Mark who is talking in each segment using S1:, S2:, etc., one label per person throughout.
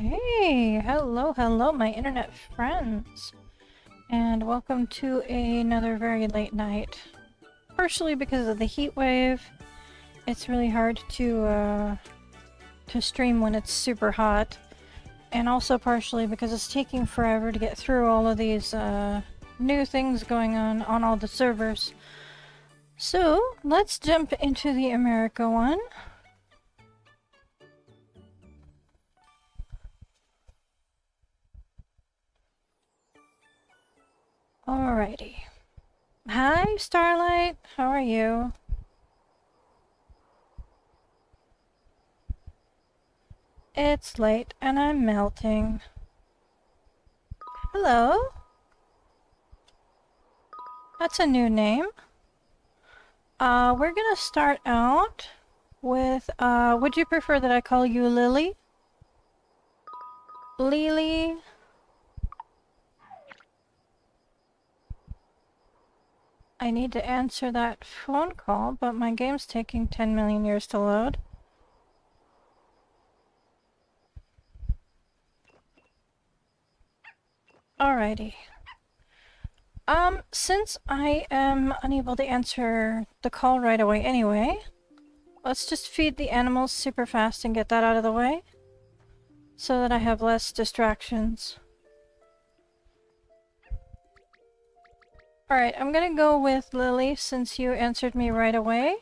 S1: Hey, hello, my internet friends, and welcome to another very late night. Partially because of the heat wave, it's really hard to stream when it's super hot, and also partially because it's taking forever to get through all of these new things going on all the servers. So let's jump into the America one. Alrighty. Hi, Starlight. How are you? It's late and I'm melting. Hello? That's a new name. We're gonna start out with, would you prefer that I call you Lily? Lily? I need to answer that phone call, but my game's taking 10 million years to load. Alrighty. Since I am unable to answer the call right away anyway, let's just feed the animals super fast and get that out of the way, so that I have less distractions. Alright, I'm gonna go with Lily since you answered me right away.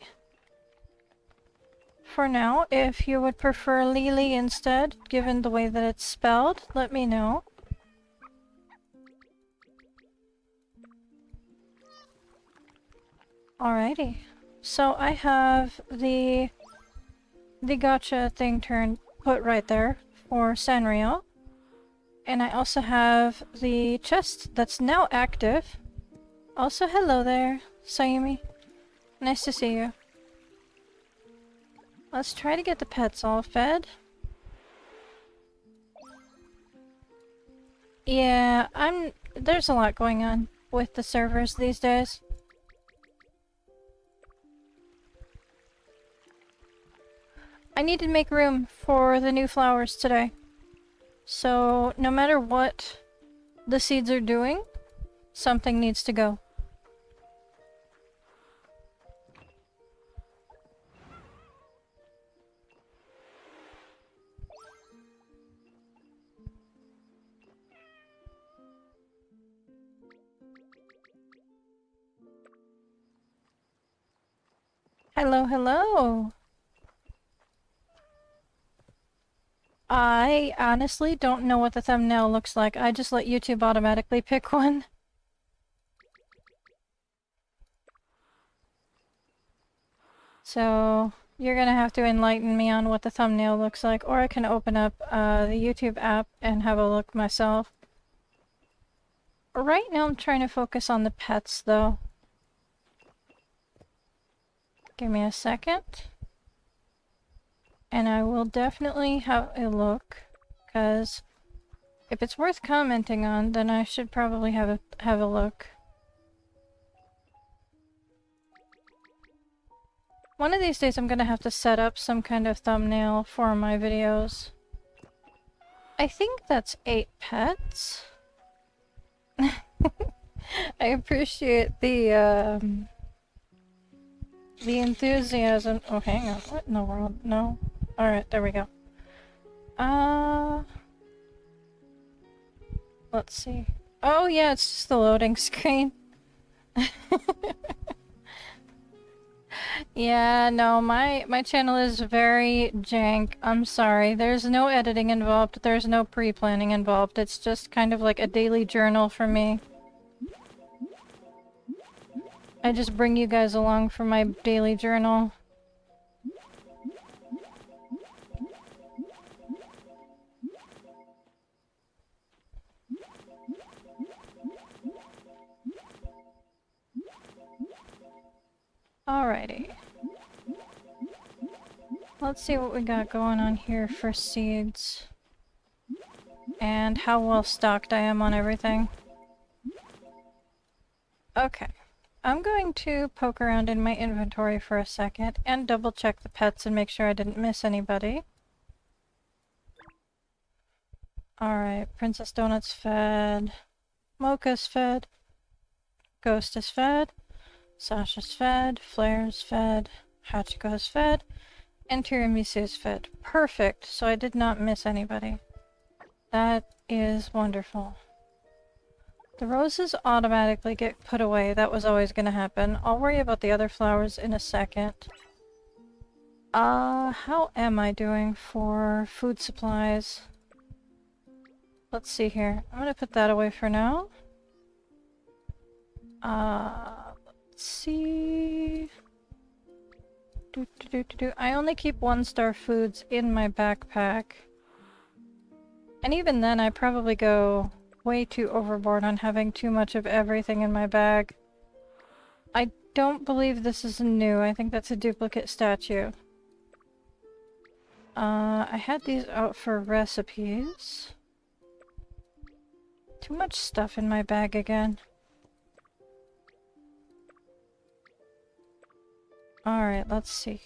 S1: For now, if you would prefer Lily instead, given the way that it's spelled, let me know. Alrighty. So I have the gacha thing put right there for Sanrio. And I also have the chest that's now active. Also, hello there, Sayumi. Nice to see you. Let's try to get the pets all fed. Yeah, there's a lot going on with the servers these days. I need to make room for the new flowers today. So, no matter what the seeds are doing, something needs to go. Hello. I honestly don't know what the thumbnail looks like. I just let YouTube automatically pick one. So, you're gonna have to enlighten me on what the thumbnail looks like, or I can open up the YouTube app and have a look myself. Right now I'm trying to focus on the pets, though. Give me a second. And I will definitely have a look, because if it's worth commenting on, then I should probably have a look. One of these days I'm gonna have to set up some kind of thumbnail for my videos. I think that's 8 pets. I appreciate the enthusiasm. Oh, hang on. What in the world? No. Alright, there we go. Let's see. Oh yeah, it's just the loading screen. Yeah, no, my channel is very jank. I'm sorry. There's no editing involved. There's no pre-planning involved. It's just kind of like a daily journal for me. I just bring you guys along for my daily journal. Alrighty. Let's see what we got going on here for seeds. And how well stocked I am on everything. Okay. I'm going to poke around in my inventory for a second and double check the pets and make sure I didn't miss anybody. Alright, Princess Donut's fed. Mocha's fed. Ghost is fed. Sasha's fed. Flare's fed. Hachiko's fed. And Tiramisu's fed. Perfect. So I did not miss anybody. That is wonderful. The roses automatically get put away. That was always going to happen. I'll worry about the other flowers in a second. How am I doing for food supplies? Let's see here. I'm gonna put that away for now. Let's see. I only keep 1-star foods in my backpack. And even then, I probably go way too overboard on having too much of everything in my bag. I don't believe this is new. I think that's a duplicate statue. I had these out for recipes. Too much stuff in my bag again. Alright, let's see.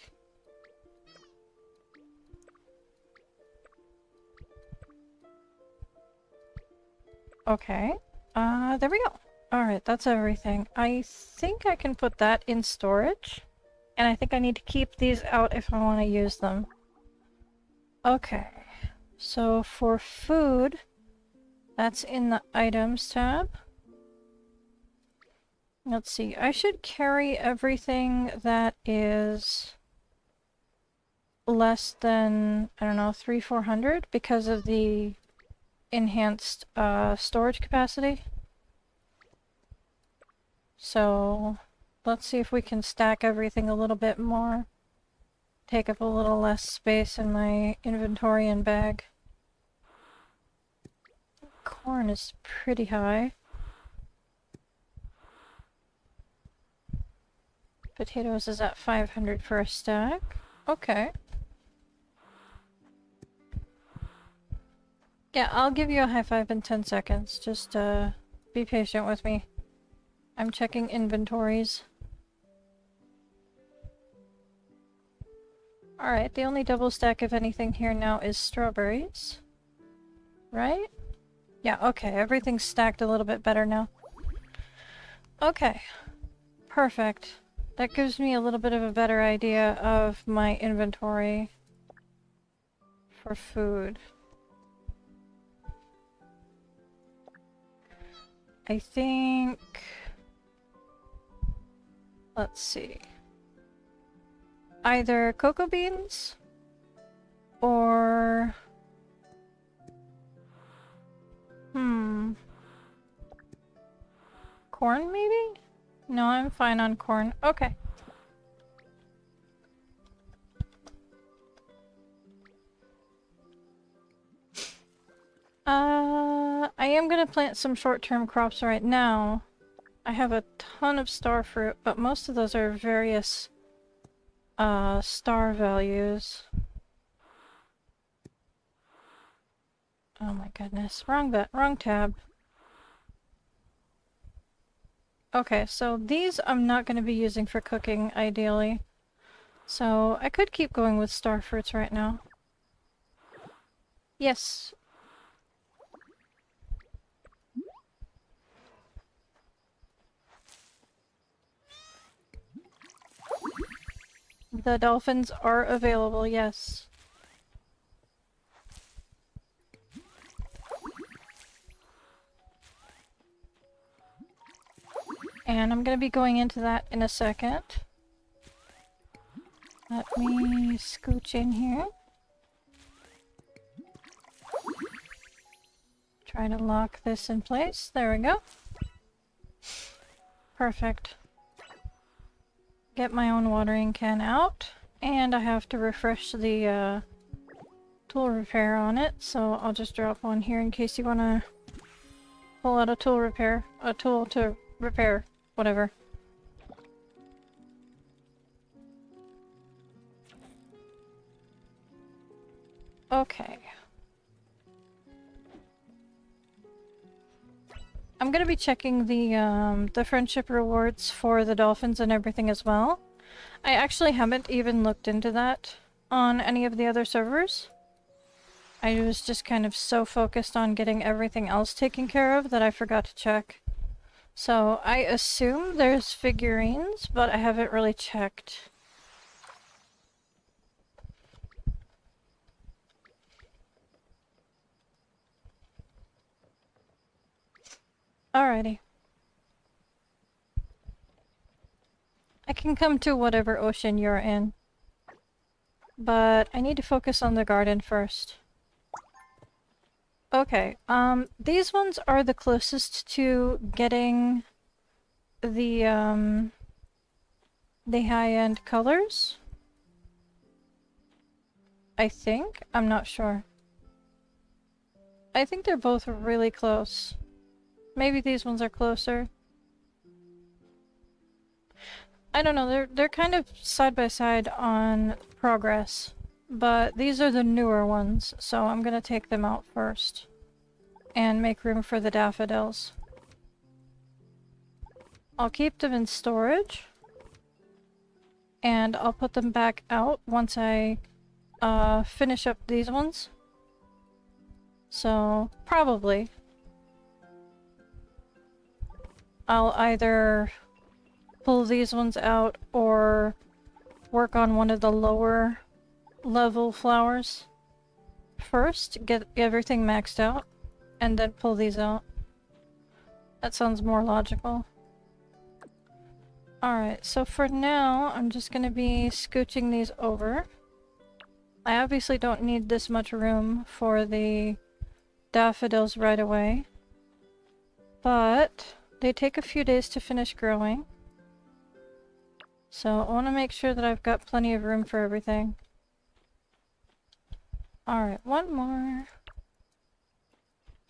S1: Okay. There we go. Alright, that's everything. I think I can put that in storage. And I think I need to keep these out if I want to use them. Okay. So for food, that's in the items tab. Let's see. I should carry everything that is less than, I don't know, 300-400 because of the enhanced storage capacity. So let's see if we can stack everything a little bit more. Take up a little less space in my inventory and bag. Corn is pretty high. Potatoes is at 500 for a stack. Okay. Yeah, I'll give you a high five in 10 seconds. Just be patient with me. I'm checking inventories. Alright, the only double stack of anything here now is strawberries. Right? Yeah, okay, everything's stacked a little bit better now. Okay. Perfect. That gives me a little bit of a better idea of my inventory for food. I think... Let's see. Either cocoa beans or... Corn, maybe? No, I'm fine on corn. Okay. I am gonna plant some short-term crops right now. I have a ton of star fruit, but most of those are various star values. Oh my goodness. Wrong tab. Okay, so these I'm not going to be using for cooking, ideally. So I could keep going with star fruits right now. Yes. The dolphins are available, yes. And I'm going to be going into that in a second. Let me scooch in here. Try to lock this in place. There we go. Perfect. Get my own watering can out. And I have to refresh the tool repair on it, so I'll just drop one here in case you want to pull out a tool to repair. Whatever. Okay. I'm gonna be checking the friendship rewards for the dolphins and everything as well. I actually haven't even looked into that on any of the other servers. I was just kind of so focused on getting everything else taken care of that I forgot to check. So I assume there's figurines, but I haven't really checked. Alrighty. I can come to whatever ocean you're in. But I need to focus on the garden first. Okay, these ones are the closest to getting the high-end colors. I think? I'm not sure. I think they're both really close. Maybe these ones are closer. I don't know, they're kind of side by side on progress. But these are the newer ones, so I'm gonna take them out first. And make room for the daffodils. I'll keep them in storage. And I'll put them back out once I finish up these ones. So, probably. I'll either pull these ones out or work on one of the lower level flowers first, get everything maxed out, and then pull these out. That sounds more logical. Alright, so for now, I'm just gonna be scooching these over. I obviously don't need this much room for the daffodils right away, but they take a few days to finish growing. So I want to make sure that I've got plenty of room for everything. Alright, one more.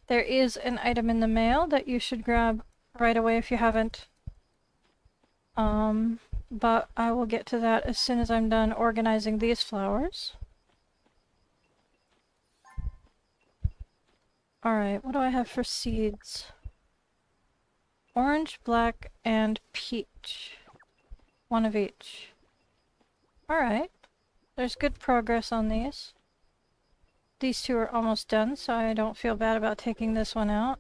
S1: There is an item in the mail that you should grab right away if you haven't. But I will get to that as soon as I'm done organizing these flowers. Alright, what do I have for seeds? Orange, black, and peach. One of each. Alright. There's good progress on these. These two are almost done, so I don't feel bad about taking this one out.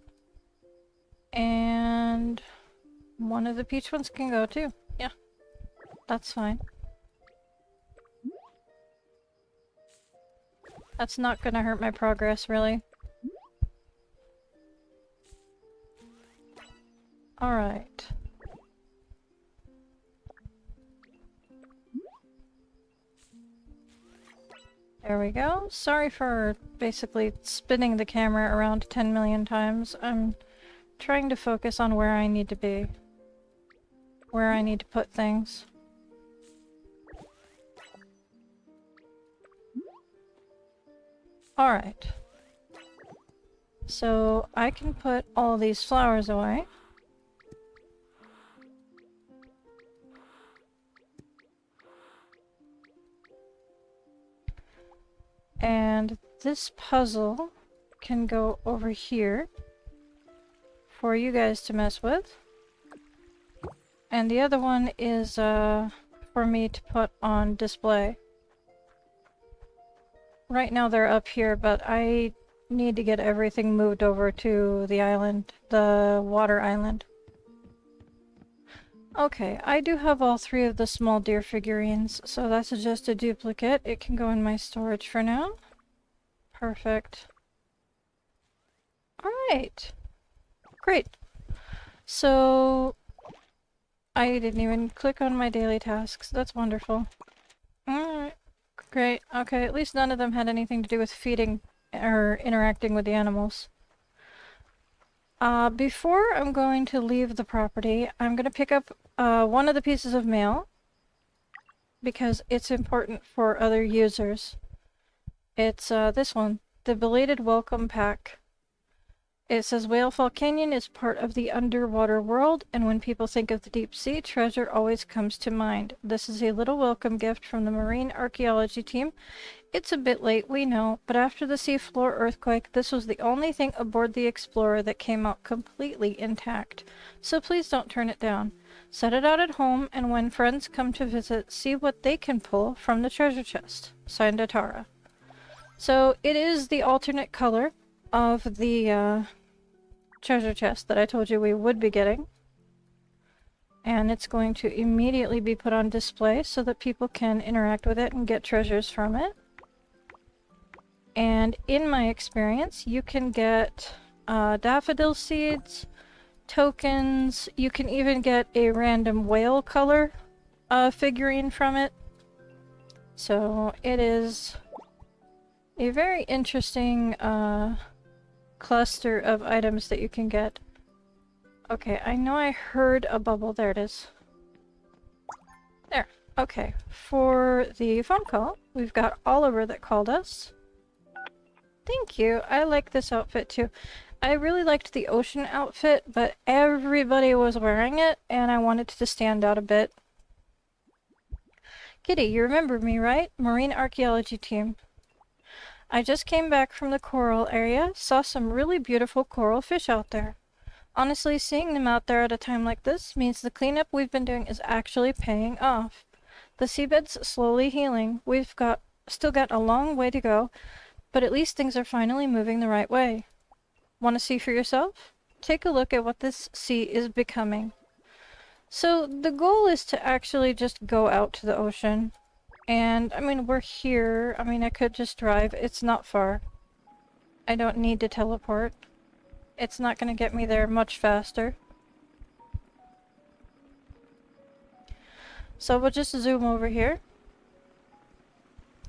S1: And one of the peach ones can go too. Yeah. That's fine. That's not gonna hurt my progress, really. Alright. There we go. Sorry for basically spinning the camera around 10 million times. I'm trying to focus on where I need to be. Where I need to put things. Alright. So I can put all these flowers away. And this puzzle can go over here for you guys to mess with. And the other one is for me to put on display. Right now they're up here, but I need to get everything moved over to the island, the water island. Okay, I do have all three of the small deer figurines, so that's just a duplicate. It can go in my storage for now. Perfect. Alright. Great. So, I didn't even click on my daily tasks. That's wonderful. Alright. Great. Okay, at least none of them had anything to do with feeding or interacting with the animals. Before I'm going to leave the property, I'm going to pick up one of the pieces of mail because it's important for other users. It's this one, the Belated Welcome Pack. It says Whalefall Canyon is part of the underwater world, and when people think of the deep sea, treasure always comes to mind. This is a little welcome gift from the Marine Archaeology team. It's a bit late, we know, but after the seafloor earthquake, this was the only thing aboard the Explorer that came out completely intact. So please don't turn it down. Set it out at home, and when friends come to visit, see what they can pull from the treasure chest. Signed, Atara. So it is the alternate color of the treasure chest that I told you we would be getting. And it's going to immediately be put on display so that people can interact with it and get treasures from it. And in my experience, you can get daffodil seeds, tokens, you can even get a random whale color figurine from it. So it is a very interesting cluster of items that you can get. Okay, I know I heard a bubble. There it is. There. Okay, for the phone call, we've got Oliver that called us. Thank you. I like this outfit too. I really liked the ocean outfit, but everybody was wearing it, and I wanted to stand out a bit. Kitty, you remember me, right? Marine archaeology team. I just came back from the coral area, saw some really beautiful coral fish out there. Honestly, seeing them out there at a time like this means the cleanup we've been doing is actually paying off. The seabed's slowly healing. We've still got a long way to go, but at least things are finally moving the right way. Want to see for yourself? Take a look at what this sea is becoming. So the goal is to actually just go out to the ocean. And, I mean, we're here. I mean, I could just drive. It's not far. I don't need to teleport. It's not going to get me there much faster. So we'll just zoom over here.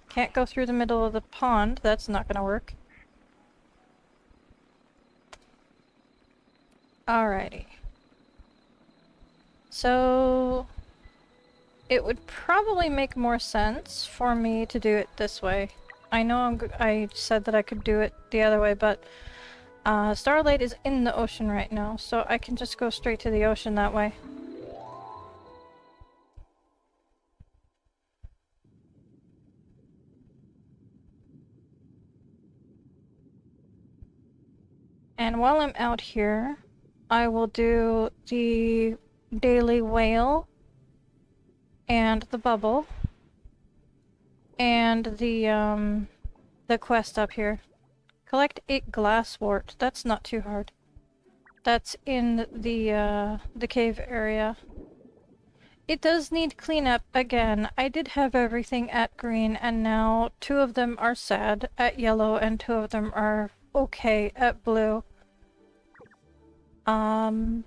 S1: Can't go through the middle of the pond. That's not going to work. Alrighty. So it would probably make more sense for me to do it this way. I know I said that I could do it the other way, but Starlight is in the ocean right now, so I can just go straight to the ocean that way. And while I'm out here, I will do the daily whale and the bubble and the quest up here. Collect 8 glasswort. That's not too hard. That's in the cave area. It does need cleanup again. I did have everything at green, and now 2 of them are sad at yellow, and 2 of them are okay at blue. I'm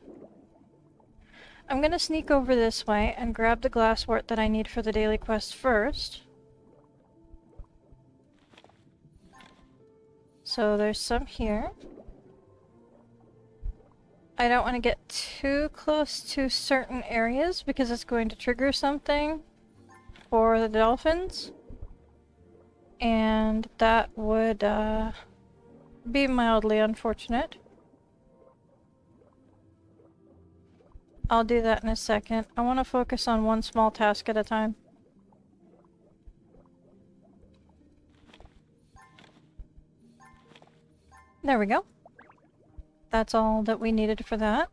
S1: gonna sneak over this way and grab the glasswort that I need for the daily quest first. So there's some here. I don't want to get too close to certain areas because it's going to trigger something for the dolphins. And that would be mildly unfortunate. I'll do that in a second. I want to focus on one small task at a time. There we go. That's all that we needed for that.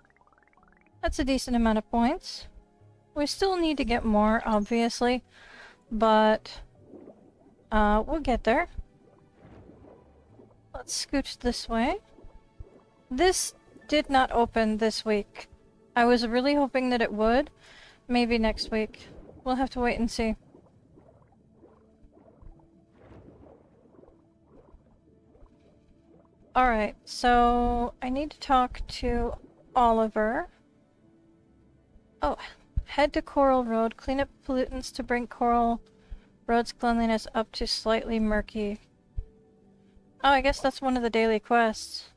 S1: That's a decent amount of points. We still need to get more, obviously, but we'll get there. Let's scooch this way. This did not open this week. I was really hoping that it would. Maybe next week. We'll have to wait and see. Alright, so I need to talk to Oliver. Oh, head to Coral Road. Clean up pollutants to bring Coral Road's cleanliness up to slightly murky. Oh, I guess that's one of the daily quests.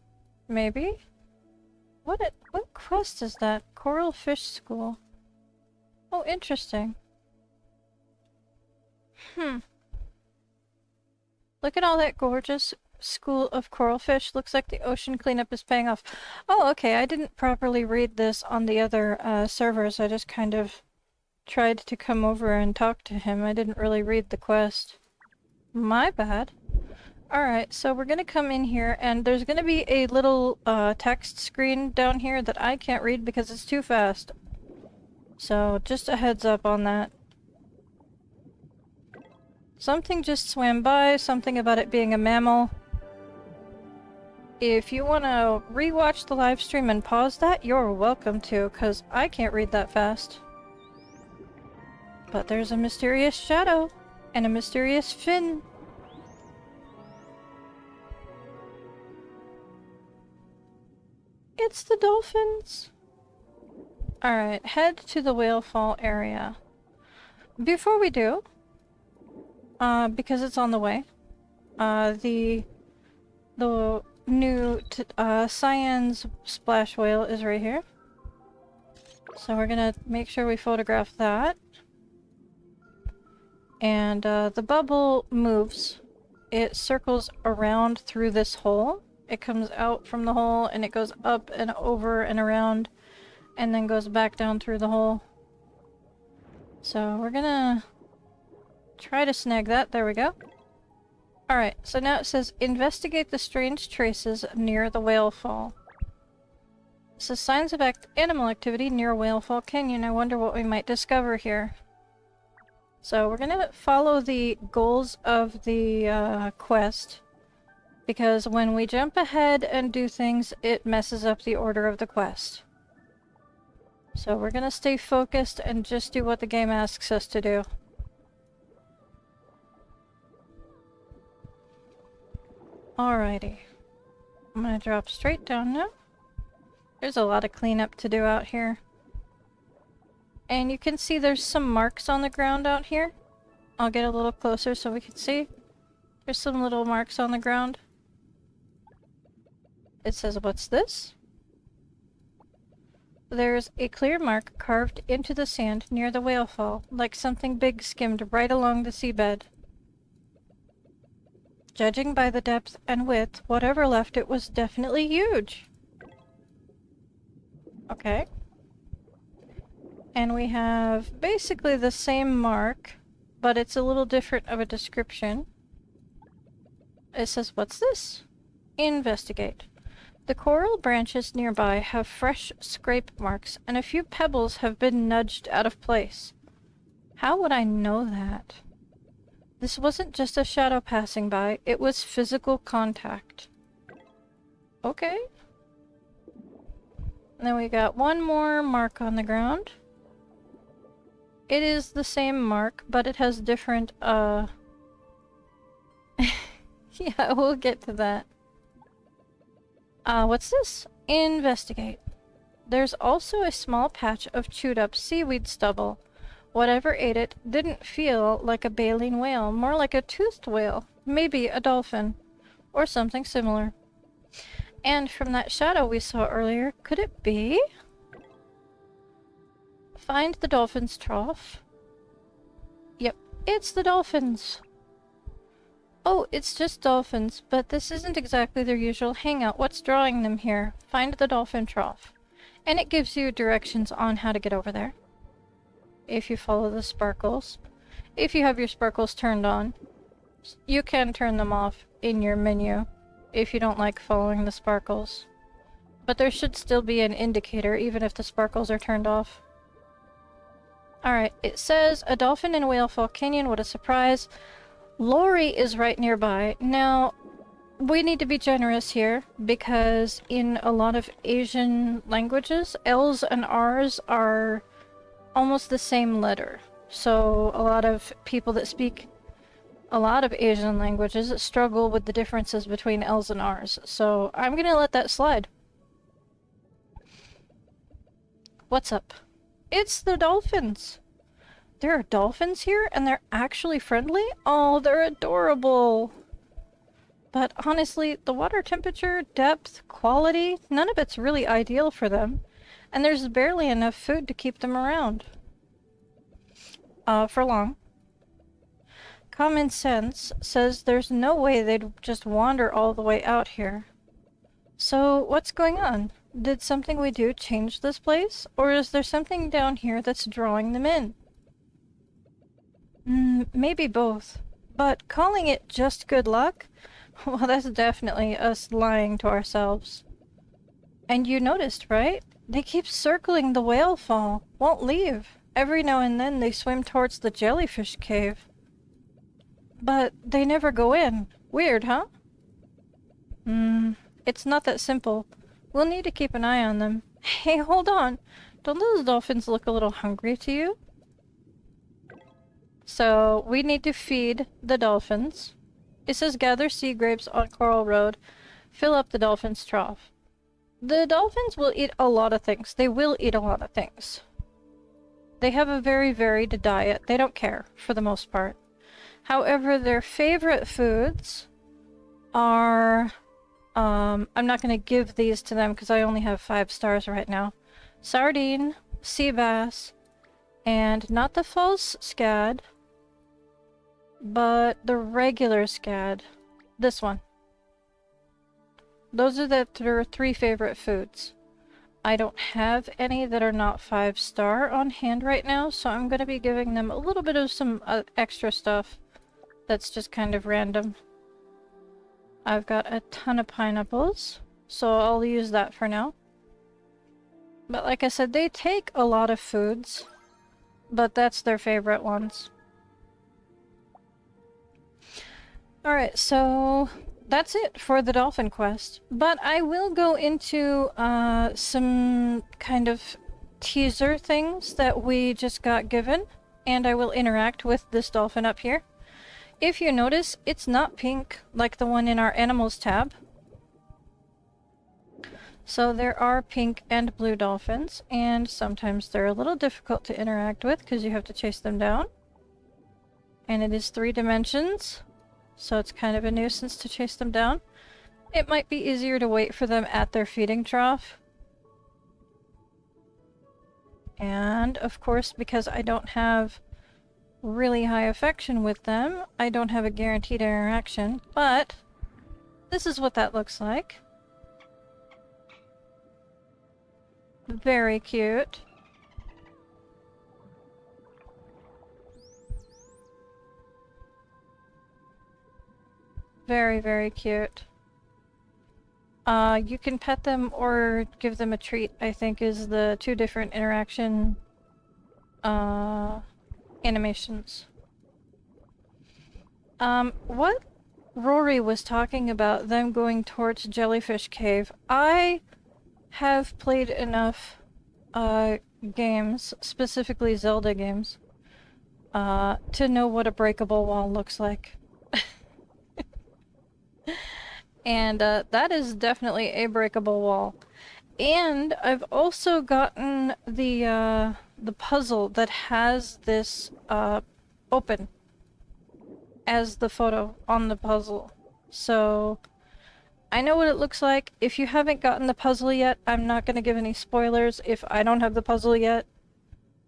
S1: Maybe? What quest is that? Coral Fish School. Oh, interesting. Look at all that gorgeous school of coral fish. Looks like the ocean cleanup is paying off. Oh, okay. I didn't properly read this on the other servers. I just kind of tried to come over and talk to him. I didn't really read the quest. My bad. Alright, so we're gonna come in here, and there's gonna be a little text screen down here that I can't read because it's too fast. So, just a heads up on that. Something just swam by, something about it being a mammal. If you want to rewatch the live stream and pause that, you're welcome to, because I can't read that fast. But there's a mysterious shadow and a mysterious fin. It's the dolphins! Alright, head to the whale fall area. Before we do, because it's on the way, the new Cyan's splash whale is right here. So we're gonna make sure we photograph that. And the bubble moves. It circles around through this hole. It comes out from the hole and it goes up and over and around and then goes back down through the hole. So we're gonna try to snag that. There we go. Alright, so now it says investigate the strange traces near the whale fall. It says signs of animal activity near Whale Fall Canyon. I wonder what we might discover here. So we're gonna follow the goals of the quest, because when we jump ahead and do things, it messes up the order of the quest. So we're gonna stay focused and just do what the game asks us to do. Alrighty. I'm gonna drop straight down now. There's a lot of cleanup to do out here. And you can see there's some marks on the ground out here. I'll get a little closer so we can see. There's some little marks on the ground. It says, what's this? There's a clear mark carved into the sand near the whale fall, like something big skimmed right along the seabed. Judging by the depth and width, whatever left it was definitely huge. Okay. And we have basically the same mark, but it's a little different of a description. It says, what's this? Investigate. The coral branches nearby have fresh scrape marks, and a few pebbles have been nudged out of place. How would I know that? This wasn't just a shadow passing by, it was physical contact. Okay. And then we got one more mark on the ground. It is the same mark, but it has different, yeah, we'll get to that. What's this? Investigate. There's also a small patch of chewed up seaweed stubble. Whatever ate it didn't feel like a baleen whale, more like a toothed whale, maybe a dolphin, or something similar. And from that shadow we saw earlier, could it be? Find the dolphin's trough. Yep, it's the dolphins. Oh, it's just dolphins, but this isn't exactly their usual hangout. What's drawing them here? Find the dolphin trough. And it gives you directions on how to get over there. If you follow the sparkles. If you have your sparkles turned on, you can turn them off in your menu if you don't like following the sparkles. But there should still be an indicator even if the sparkles are turned off. Alright, it says, a dolphin in Whale Fall Canyon, what a surprise. Lori is right nearby. Now, we need to be generous here, because in a lot of Asian languages, L's and R's are almost the same letter. So, a lot of people that speak a lot of Asian languages struggle with the differences between L's and R's. So, I'm gonna let that slide. What's up? It's the dolphins! There are dolphins here, and they're actually friendly? Oh, they're adorable! But honestly, the water temperature, depth, quality, none of it's really ideal for them. And there's barely enough food to keep them around. For long. Common sense says there's no way they'd just wander all the way out here. So, what's going on? Did something we do change this place? Or is there something down here that's drawing them in? Maybe both. But calling it just good luck? Well, that's definitely us lying to ourselves. And you noticed, right? They keep circling the whale fall, won't leave. Every now and then they swim towards the jellyfish cave. but they never go in. Weird, huh? It's not that simple. We'll need to keep an eye on them. Hey, hold on. Don't those dolphins look a little hungry to you? So, we need to feed the dolphins. It says gather sea grapes on Coral Road. Fill up the dolphin's trough. The dolphins will eat a lot of things. They will eat a lot of things. They have a very varied diet. They don't care, for the most part. However, their favorite foods are... I'm not going to give these to them because I only have 5 stars right now. Sardine, sea bass, and not the false scad, but the regular scad. This one. Those are their 3 favorite foods. I don't have any that are not 5-star on hand right now, so I'm going to be giving them a little bit of some extra stuff that's just kind of random. I've got a ton of pineapples, so I'll use that for now. But like I said, they take a lot of foods, but that's their favorite ones. Alright, so that's it for the dolphin quest. But I will go into some kind of teaser things that we just got given, and I will interact with this dolphin up here. If you notice, it's not pink like the one in our animals tab. So there are pink and blue dolphins, and sometimes they're a little difficult to interact with because you have to chase them down. And it is 3 dimensions, so it's kind of a nuisance to chase them down. It might be easier to wait for them at their feeding trough. And, of course, because I don't have really high affection with them, I don't have a guaranteed interaction, but this is what that looks like. Very cute. Very, very cute. You can pet them or give them a treat, I think, is the 2 different interaction animations. What Rory was talking about, them going towards Jellyfish Cave, I have played enough games, specifically Zelda games, to know what a breakable wall looks like. And that is definitely a breakable wall. And I've also gotten the puzzle that has this open as the photo on the puzzle. So I know what it looks like. If you haven't gotten the puzzle yet, I'm not going to give any spoilers if I don't have the puzzle yet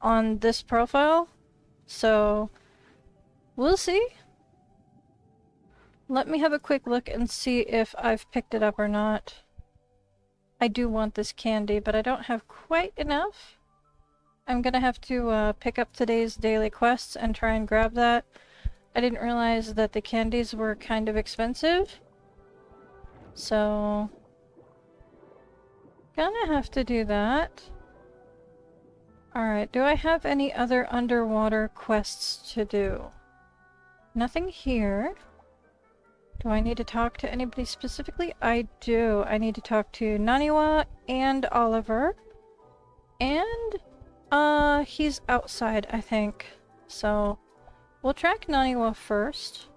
S1: on this profile. So we'll see. Let me have a quick look and see if I've picked it up or not. I do want this candy, but I don't have quite enough. I'm gonna have to pick up today's daily quests and try and grab that. I didn't realize that the candies were kind of expensive. So gonna have to do that. Alright, do I have any other underwater quests to do? Nothing here. Do I need to talk to anybody specifically? I do. I need to talk to Naniwa and Oliver. And, he's outside, I think. So, we'll track Naniwa first.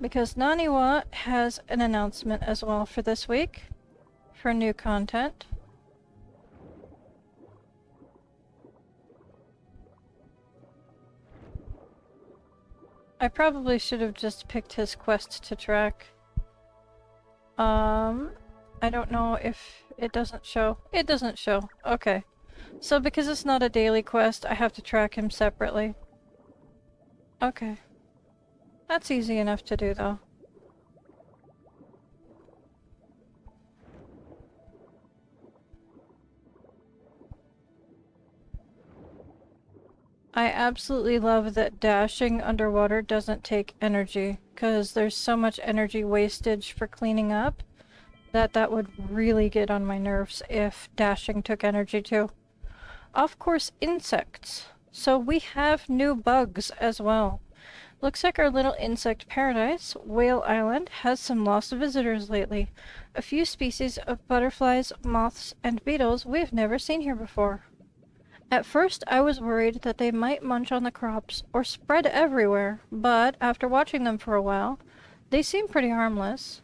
S1: Because Naniwa has an announcement as well for this week. For new content. I probably should have just picked his quest to track. I don't know if it doesn't show. It doesn't show. Okay. So because it's not a daily quest, I have to track him separately. Okay. That's easy enough to do, though. I absolutely love that dashing underwater doesn't take energy, because there's so much energy wastage for cleaning up that would really get on my nerves if dashing took energy too. Of course, insects. So we have new bugs as well. Looks like our little insect paradise, Whale Island, has some lost visitors lately. A few species of butterflies, moths, and beetles we've never seen here before. At first, I was worried that they might munch on the crops or spread everywhere, but after watching them for a while, they seem pretty harmless.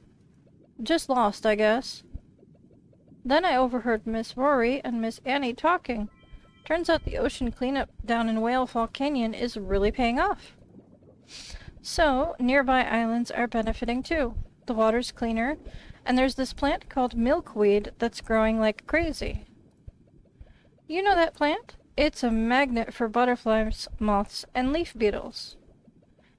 S1: Just lost, I guess. Then I overheard Miss Rory and Miss Annie talking. Turns out the ocean cleanup down in Whalefall Canyon is really paying off. So, nearby islands are benefiting too. The water's cleaner, and there's this plant called milkweed that's growing like crazy. You know that plant? It's a magnet for butterflies, moths, and leaf beetles.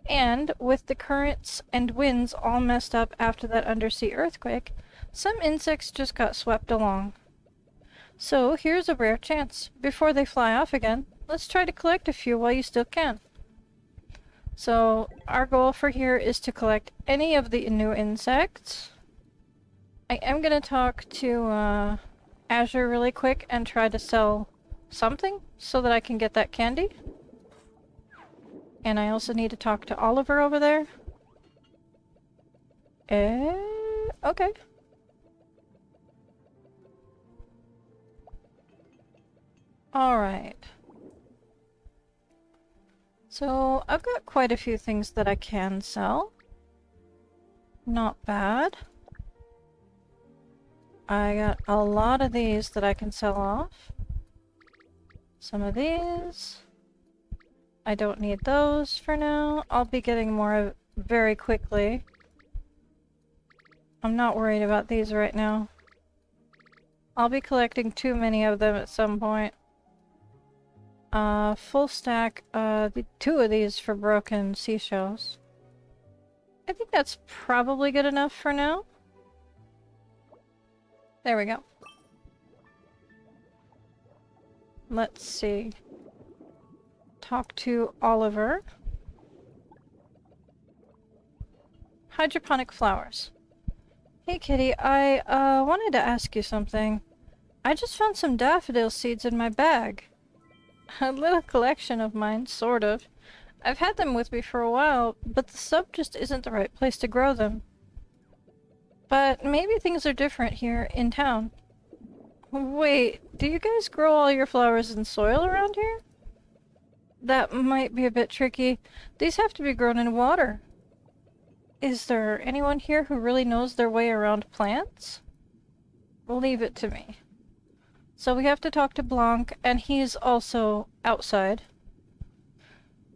S1: And, with the currents and winds all messed up after that undersea earthquake, some insects just got swept along. So, here's a rare chance. Before they fly off again, let's try to collect a few while you still can. So, our goal for here is to collect any of the new insects. I am gonna talk to, Azure really quick and try to sell something so that I can get that candy. And I also need to talk to Oliver over there. Okay. Alright. So, I've got quite a few things that I can sell. Not bad. I got a lot of these that I can sell off. Some of these. I don't need those for now. I'll be getting more very quickly. I'm not worried about these right now. I'll be collecting too many of them at some point. Full stack, two of these for broken seashells. I think that's probably good enough for now. There we go. Let's see. Talk to Oliver. Hydroponic flowers. Hey Kitty, I wanted to ask you something. I just found some daffodil seeds in my bag. A little collection of mine, sort of. I've had them with me for a while, but the sub just isn't the right place to grow them. But maybe things are different here in town. Wait, do you guys grow all your flowers in soil around here? That might be a bit tricky. These have to be grown in water. Is there anyone here who really knows their way around plants? Leave it to me. So we have to talk to Blanc, and he's also outside.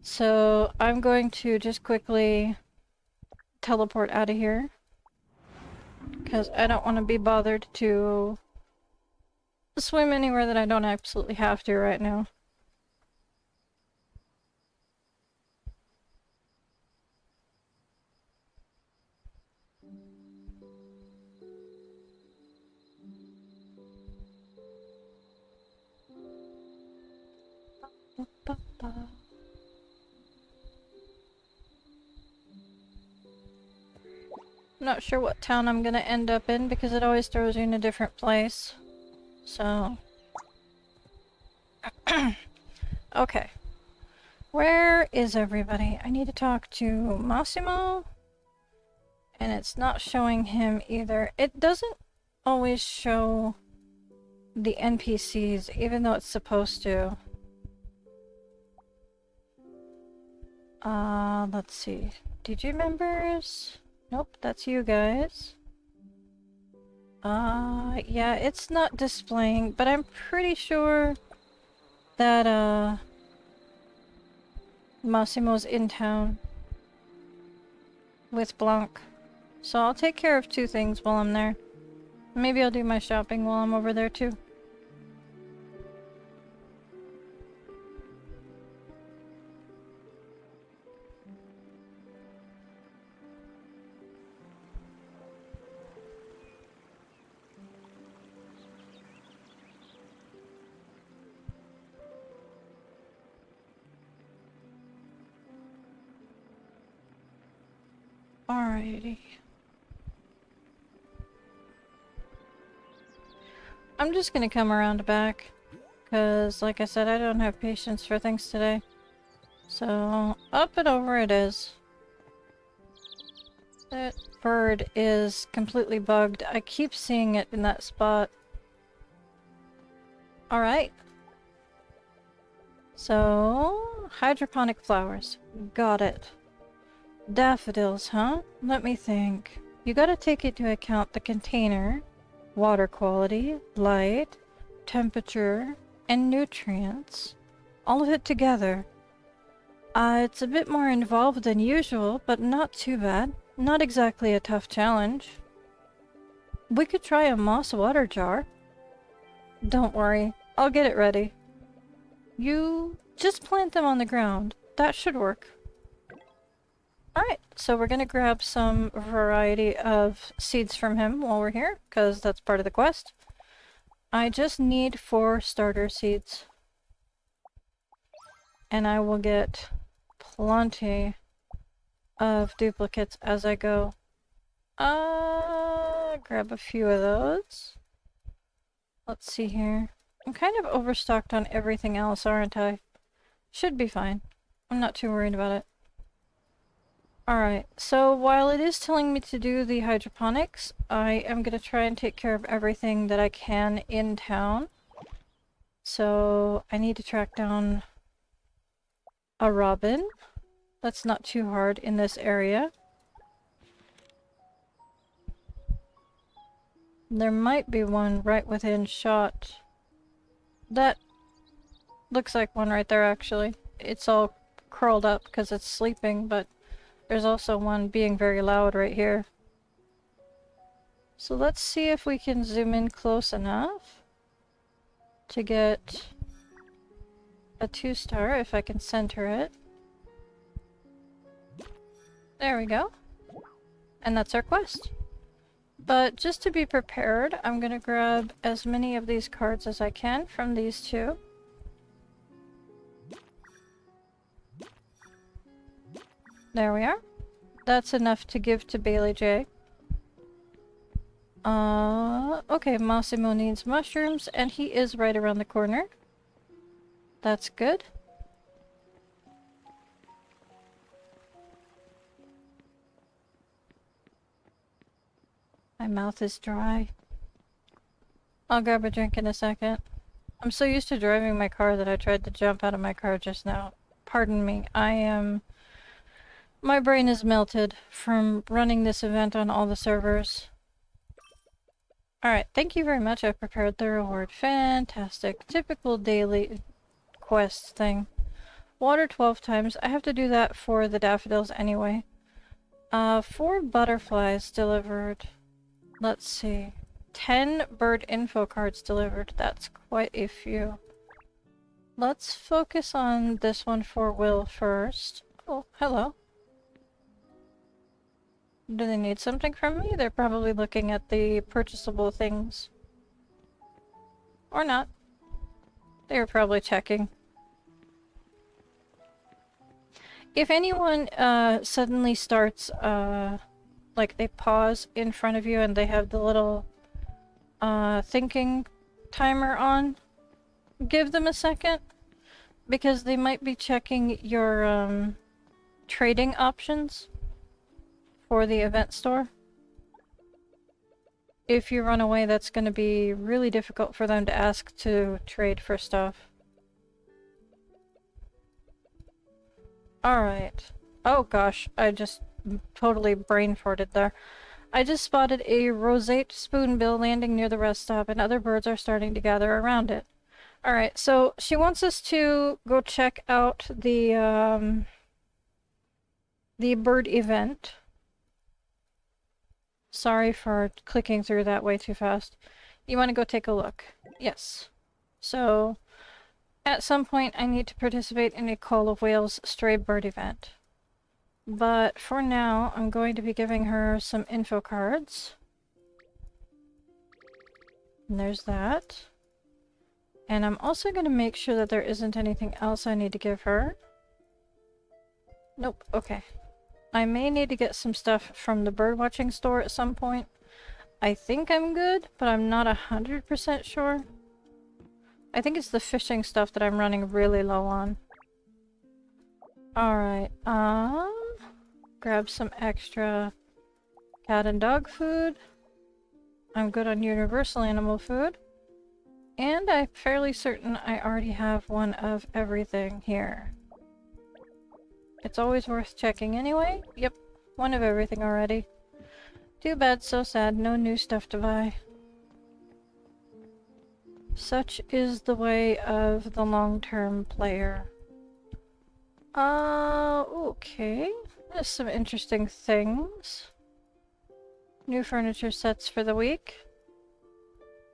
S1: So I'm going to just quickly teleport out of here. Because I don't want to be bothered to swim anywhere that I don't absolutely have to right now. I'm not sure what town I'm gonna end up in because it always throws you in a different place. So... okay. Where is everybody? I need to talk to Massimo. And it's not showing him either. It doesn't always show the NPCs, even though it's supposed to. Let's see. DJ members? Nope, that's you guys. Yeah, it's not displaying, but I'm pretty sure that, Massimo's in town with Blanc. So I'll take care of two things while I'm there. Maybe I'll do my shopping while I'm over there too. Alrighty. I'm just gonna come around back, Because, like I said, I don't have patience for things today. So, up and over it is. That bird is completely bugged. I keep seeing it in that spot. Alright. So, hydroponic flowers. Got it. Daffodils, huh? Let me think. You gotta take into account the container, water quality, light, temperature, and nutrients. All of it together. It's a bit more involved than usual, but not too bad. Not exactly a tough challenge. We could try a moss water jar. Don't worry, I'll get it ready. You just plant them on the ground. That should work. Alright, so we're gonna grab some variety of seeds from him while we're here, because that's part of the quest. I just need 4 starter seeds. And I will get plenty of duplicates as I go. Grab a few of those. Let's see here. I'm kind of overstocked on everything else, aren't I? Should be fine. I'm not too worried about it. Alright, so while it is telling me to do the hydroponics, I am going to try and take care of everything that I can in town. So I need to track down a robin. That's not too hard in this area. There might be one right within shot. That looks like one right there, actually. It's all curled up because it's sleeping, but there's also one being very loud right here. So let's see if we can zoom in close enough to get a 2-star, if I can center it. There we go. And that's our quest. But just to be prepared, I'm gonna grab as many of these cards as I can from these 2. There we are. That's enough to give to Bailey J. Okay, Massimo needs mushrooms, and he is right around the corner. That's good. My mouth is dry. I'll grab a drink in a second. I'm so used to driving my car that I tried to jump out of my car just now. Pardon me, my brain is melted from running this event on all the servers. Alright, thank you very much. I've prepared the reward. Fantastic. Typical daily quest thing. Water 12 times. I have to do that for the daffodils anyway. 4 butterflies delivered. Let's see. 10 bird info cards delivered. That's quite a few. Let's focus on this one for Will first. Oh, hello. Do they need something from me? They're probably looking at the purchasable things. Or not. They were probably checking. If anyone suddenly starts, like they pause in front of you and they have the little thinking timer on, give them a second. Because they might be checking your trading options for the event store. If you run away, that's going to be really difficult for them to ask to trade for stuff. Alright. Oh gosh, I just totally brain farted there. I just spotted a roseate spoonbill landing near the rest stop, and other birds are starting to gather around it. Alright, so she wants us to go check out the bird event. Sorry for clicking through that way too fast. You want to go take a look? Yes. So, at some point I need to participate in a Call of Whales stray bird event. But for now, I'm going to be giving her some info cards. And there's that. And I'm also going to make sure that there isn't anything else I need to give her. Nope, okay. I may need to get some stuff from the birdwatching store at some point. I think I'm good, but I'm not 100% sure. I think it's the fishing stuff that I'm running really low on. Alright, grab some extra cat and dog food. I'm good on universal animal food. And I'm fairly certain I already have one of everything here. It's always worth checking anyway. Yep, one of everything already. Too bad, so sad, no new stuff to buy. Such is the way of the long-term player. Okay. There's some interesting things. New furniture sets for the week.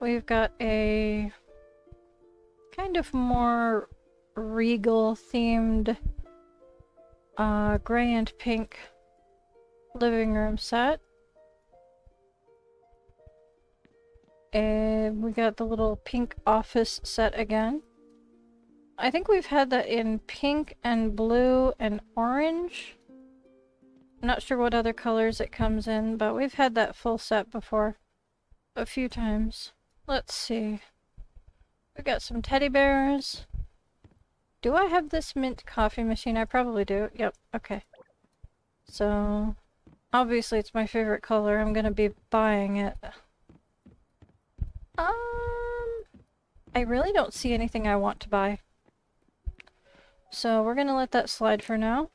S1: We've got a kind of more regal themed gray and pink living room set. And we got the little pink office set again. I think we've had that in pink and blue and orange. I'm not sure what other colors it comes in, but we've had that full set before a few times. Let's see. We got some teddy bears. Do I have this mint coffee machine? I probably do. Yep, okay. So, obviously it's my favorite color. I'm gonna be buying it. I really don't see anything I want to buy. So we're gonna let that slide for now.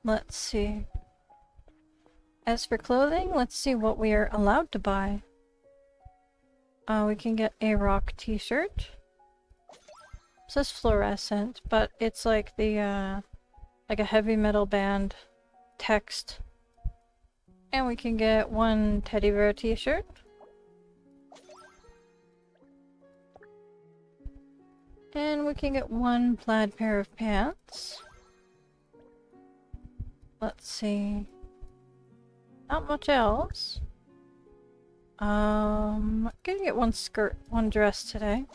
S1: Let's see. As for clothing, let's see what we are allowed to buy. We can get a rock t-shirt. It says fluorescent, but it's like the, like a heavy metal band text. And we can get one teddy bear t-shirt. And we can get one plaid pair of pants. Let's see. Not much else. I'm gonna get one skirt, one dress today.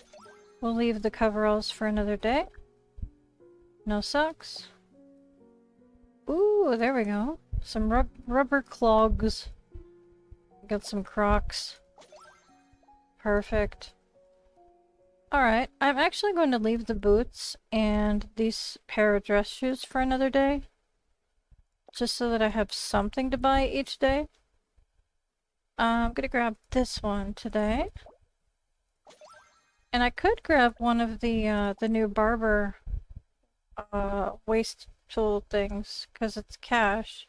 S1: We'll leave the coveralls for another day. No socks. Ooh, there we go. Some rubber clogs. Got some Crocs. Perfect. Alright, I'm actually going to leave the boots and these pair of dress shoes for another day. Just so that I have something to buy each day. I'm gonna grab this one today. And I could grab one of the new barber waist tool things, because it's cash.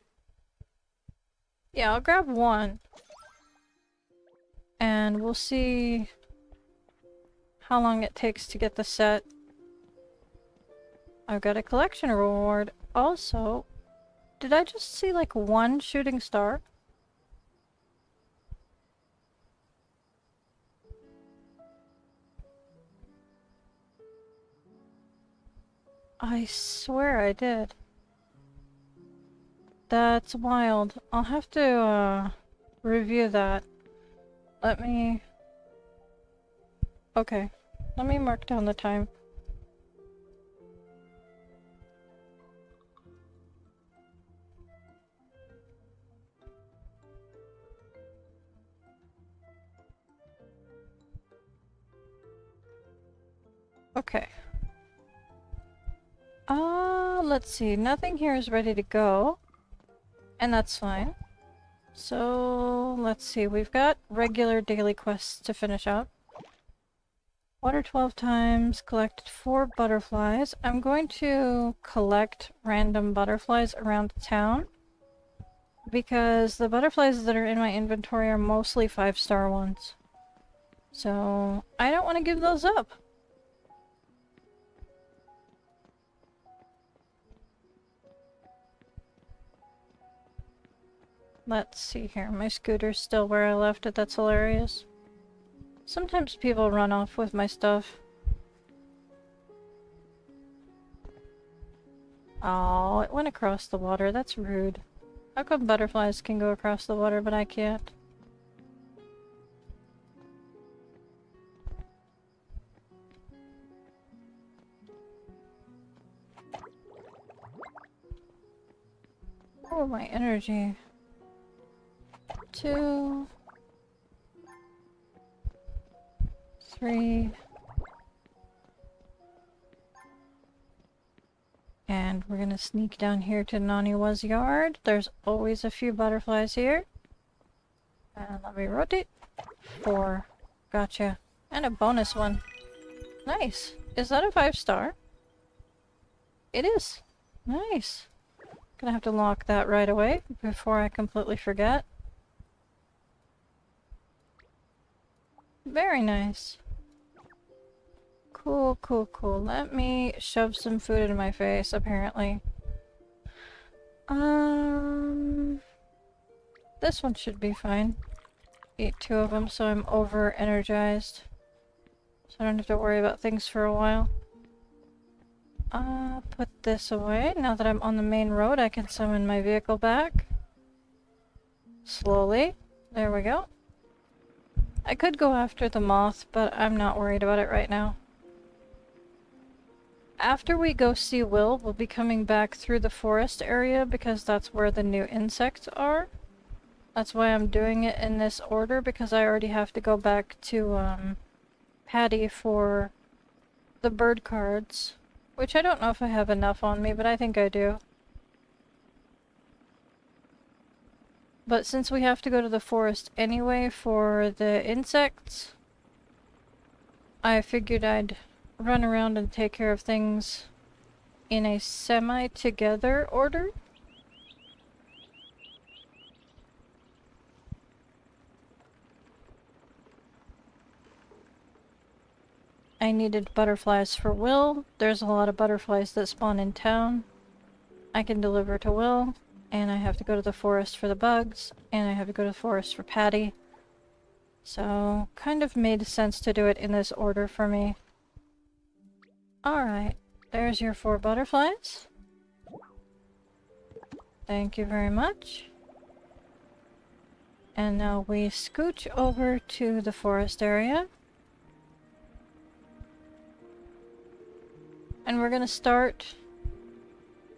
S1: Yeah, I'll grab one. And we'll see how long it takes to get the set. I've got a collection reward. Also, did I just see like one shooting star? I swear I did. That's wild. I'll have to review that. Let me... Okay. Let me mark down the time. Okay. Let's see. Nothing here is ready to go. And that's fine. So, let's see. We've got regular daily quests to finish up. Water 12 times, collect 4 butterflies. I'm going to collect random butterflies around town. Because the butterflies that are in my inventory are mostly 5-star ones. So, I don't want to give those up. Let's see here. My scooter's still where I left it. That's hilarious. Sometimes people run off with my stuff. Oh, it went across the water. That's rude. How come butterflies can go across the water, but I can't? Oh, my energy. 2. 3. And we're gonna sneak down here to Naniwa's yard. There's always a few butterflies here. And let me rotate. 4. Gotcha. And a bonus one. Nice. Is that a 5-star? It is. Nice. Gonna have to lock that right away before I completely forget. Very nice. Cool, cool, cool. Let me shove some food into my face, apparently. This one should be fine. Eat 2 of them so I'm over-energized. So I don't have to worry about things for a while. Put this away. Now that I'm on the main road, I can summon my vehicle back. Slowly. There we go. I could go after the moth, but I'm not worried about it right now. After we go see Will, we'll be coming back through the forest area because that's where the new insects are. That's why I'm doing it in this order, because I already have to go back to Patty for the bird cards. Which I don't know if I have enough on me, but I think I do. But since we have to go to the forest anyway for the insects, I figured I'd run around and take care of things in a semi-together order. I needed butterflies for Will. There's a lot of butterflies that spawn in town. I can deliver to Will, and I have to go to the forest for the bugs, and I have to go to the forest for Patty. So, kind of made sense to do it in this order for me. Alright, there's your 4 butterflies. Thank you very much. And now we scooch over to the forest area. And we're gonna start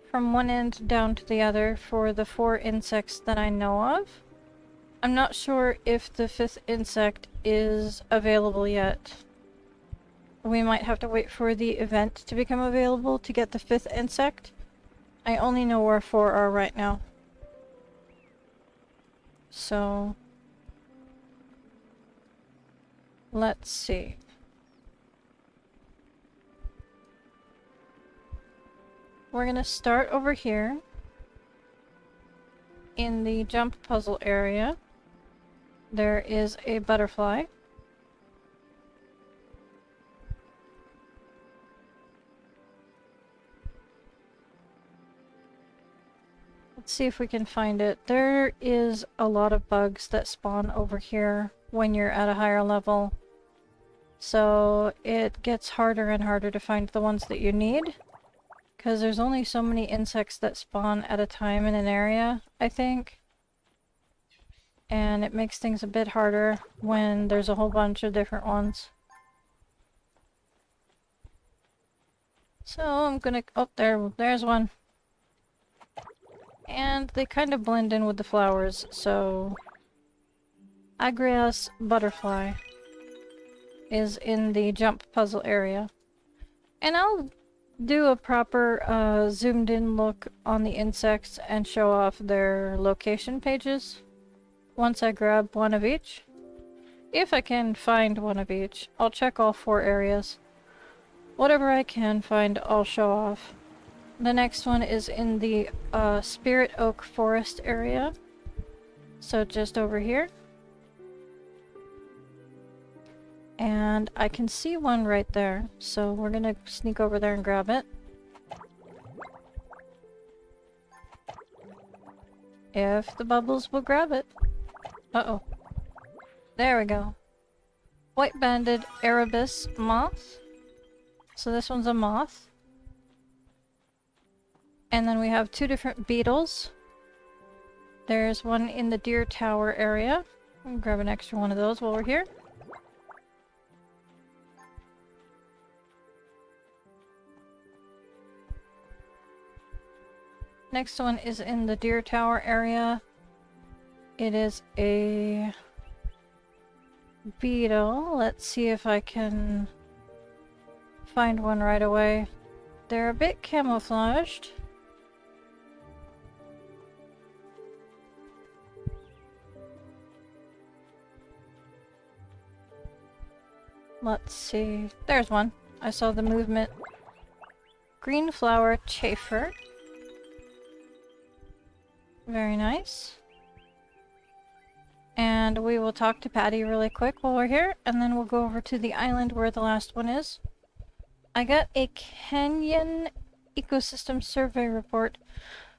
S1: from one end down to the other for the 4 insects that I know of. I'm not sure if the 5th insect is available yet. We might have to wait for the event to become available to get the 5th insect. I only know where 4 are right now. So, let's see. We're gonna start over here in the jump puzzle area. There is a butterfly. Let's see if we can find it. There is a lot of bugs that spawn over here when you're at a higher level. So it gets harder and harder to find the ones that you need. Because there's only so many insects that spawn at a time in an area, I think. And it makes things a bit harder when there's a whole bunch of different ones. So I'm gonna... oh, there's one. And they kind of blend in with the flowers, so... Agrias butterfly is in the jump puzzle area. And I'll do a proper zoomed in look on the insects and show off their location pages once I grab one of each. If I can find one of each, I'll check all 4 areas. Whatever I can find, I'll show off. The next one is in the Spirit Oak Forest area. So just over here. And I can see one right there, so we're gonna sneak over there and grab it. If the bubbles will grab it. Uh-oh. There we go. White-banded Erebus moth. So this one's a moth. And then we have 2 different beetles. There's one in the deer tower area. I'll grab an extra one of those while we're here. Next one is in the deer tower area. It is a beetle. Let's see if I can find one right away. They're a bit camouflaged. Let's see. There's one. I saw the movement. Green flower chafer. Very nice. And we will talk to Patty really quick while we're here, and then we'll go over to the island where the last one is. I got a canyon ecosystem survey report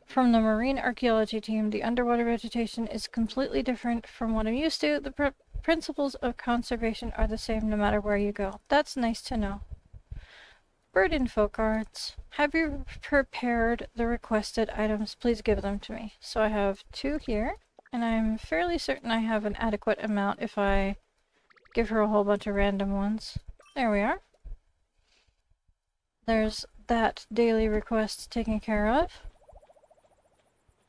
S1: from the marine archaeology team. The underwater vegetation is completely different from what I'm used to. The principles of conservation are the same no matter where you go. That's nice to know. Bird info cards. Have you prepared the requested items? Please give them to me. So I have 2 here, and I'm fairly certain I have an adequate amount if I give her a whole bunch of random ones. There we are. There's that daily request taken care of.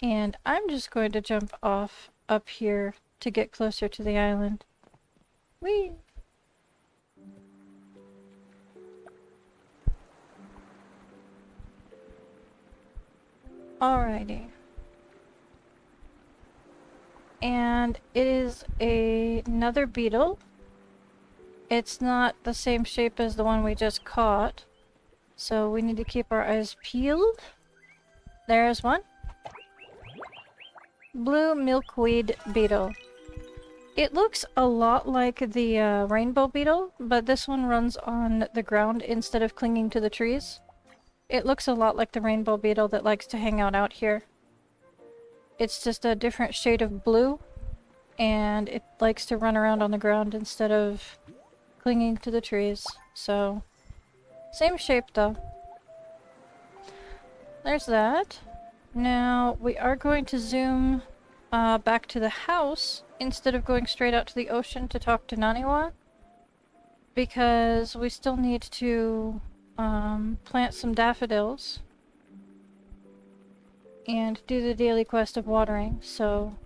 S1: And I'm just going to jump off up here to get closer to the island. Whee! Alrighty. And it is another beetle. It's not the same shape as the one we just caught, so we need to keep our eyes peeled. There's one. Blue milkweed beetle. It looks a lot like the rainbow beetle, but this one runs on the ground instead of clinging to the trees. It looks a lot like the rainbow beetle that likes to hang out here. It's just a different shade of blue, and it likes to run around on the ground instead of clinging to the trees. So, same shape though. There's that. Now, we are going to zoom back to the house instead of going straight out to the ocean to talk to Naniwa, because we still need to plant some daffodils and do the daily quest of watering. So,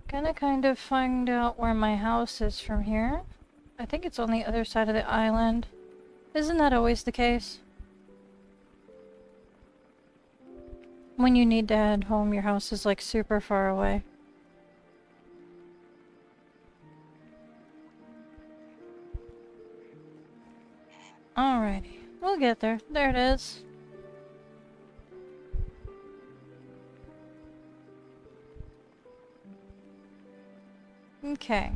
S1: gonna kind of find out where my house is from here. I think it's on the other side of the island. Isn't that always the case? When you need to head home, your house is like super far away. Alrighty, we'll get there. There it is. Okay.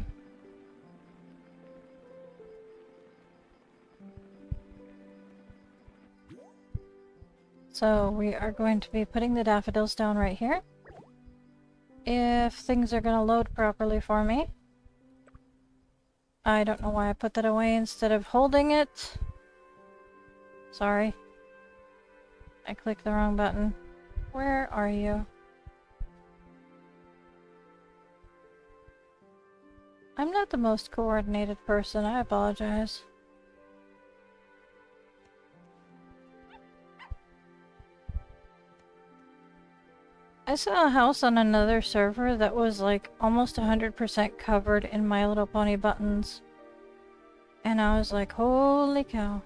S1: So we are going to be putting the daffodils down right here. If things are going to load properly for me. I don't know why I put that away instead of holding it. Sorry. I clicked the wrong button. Where are you? I'm not the most coordinated person, I apologize. I saw a house on another server that was like almost 100% covered in My Little Pony buttons. And I was like, holy cow.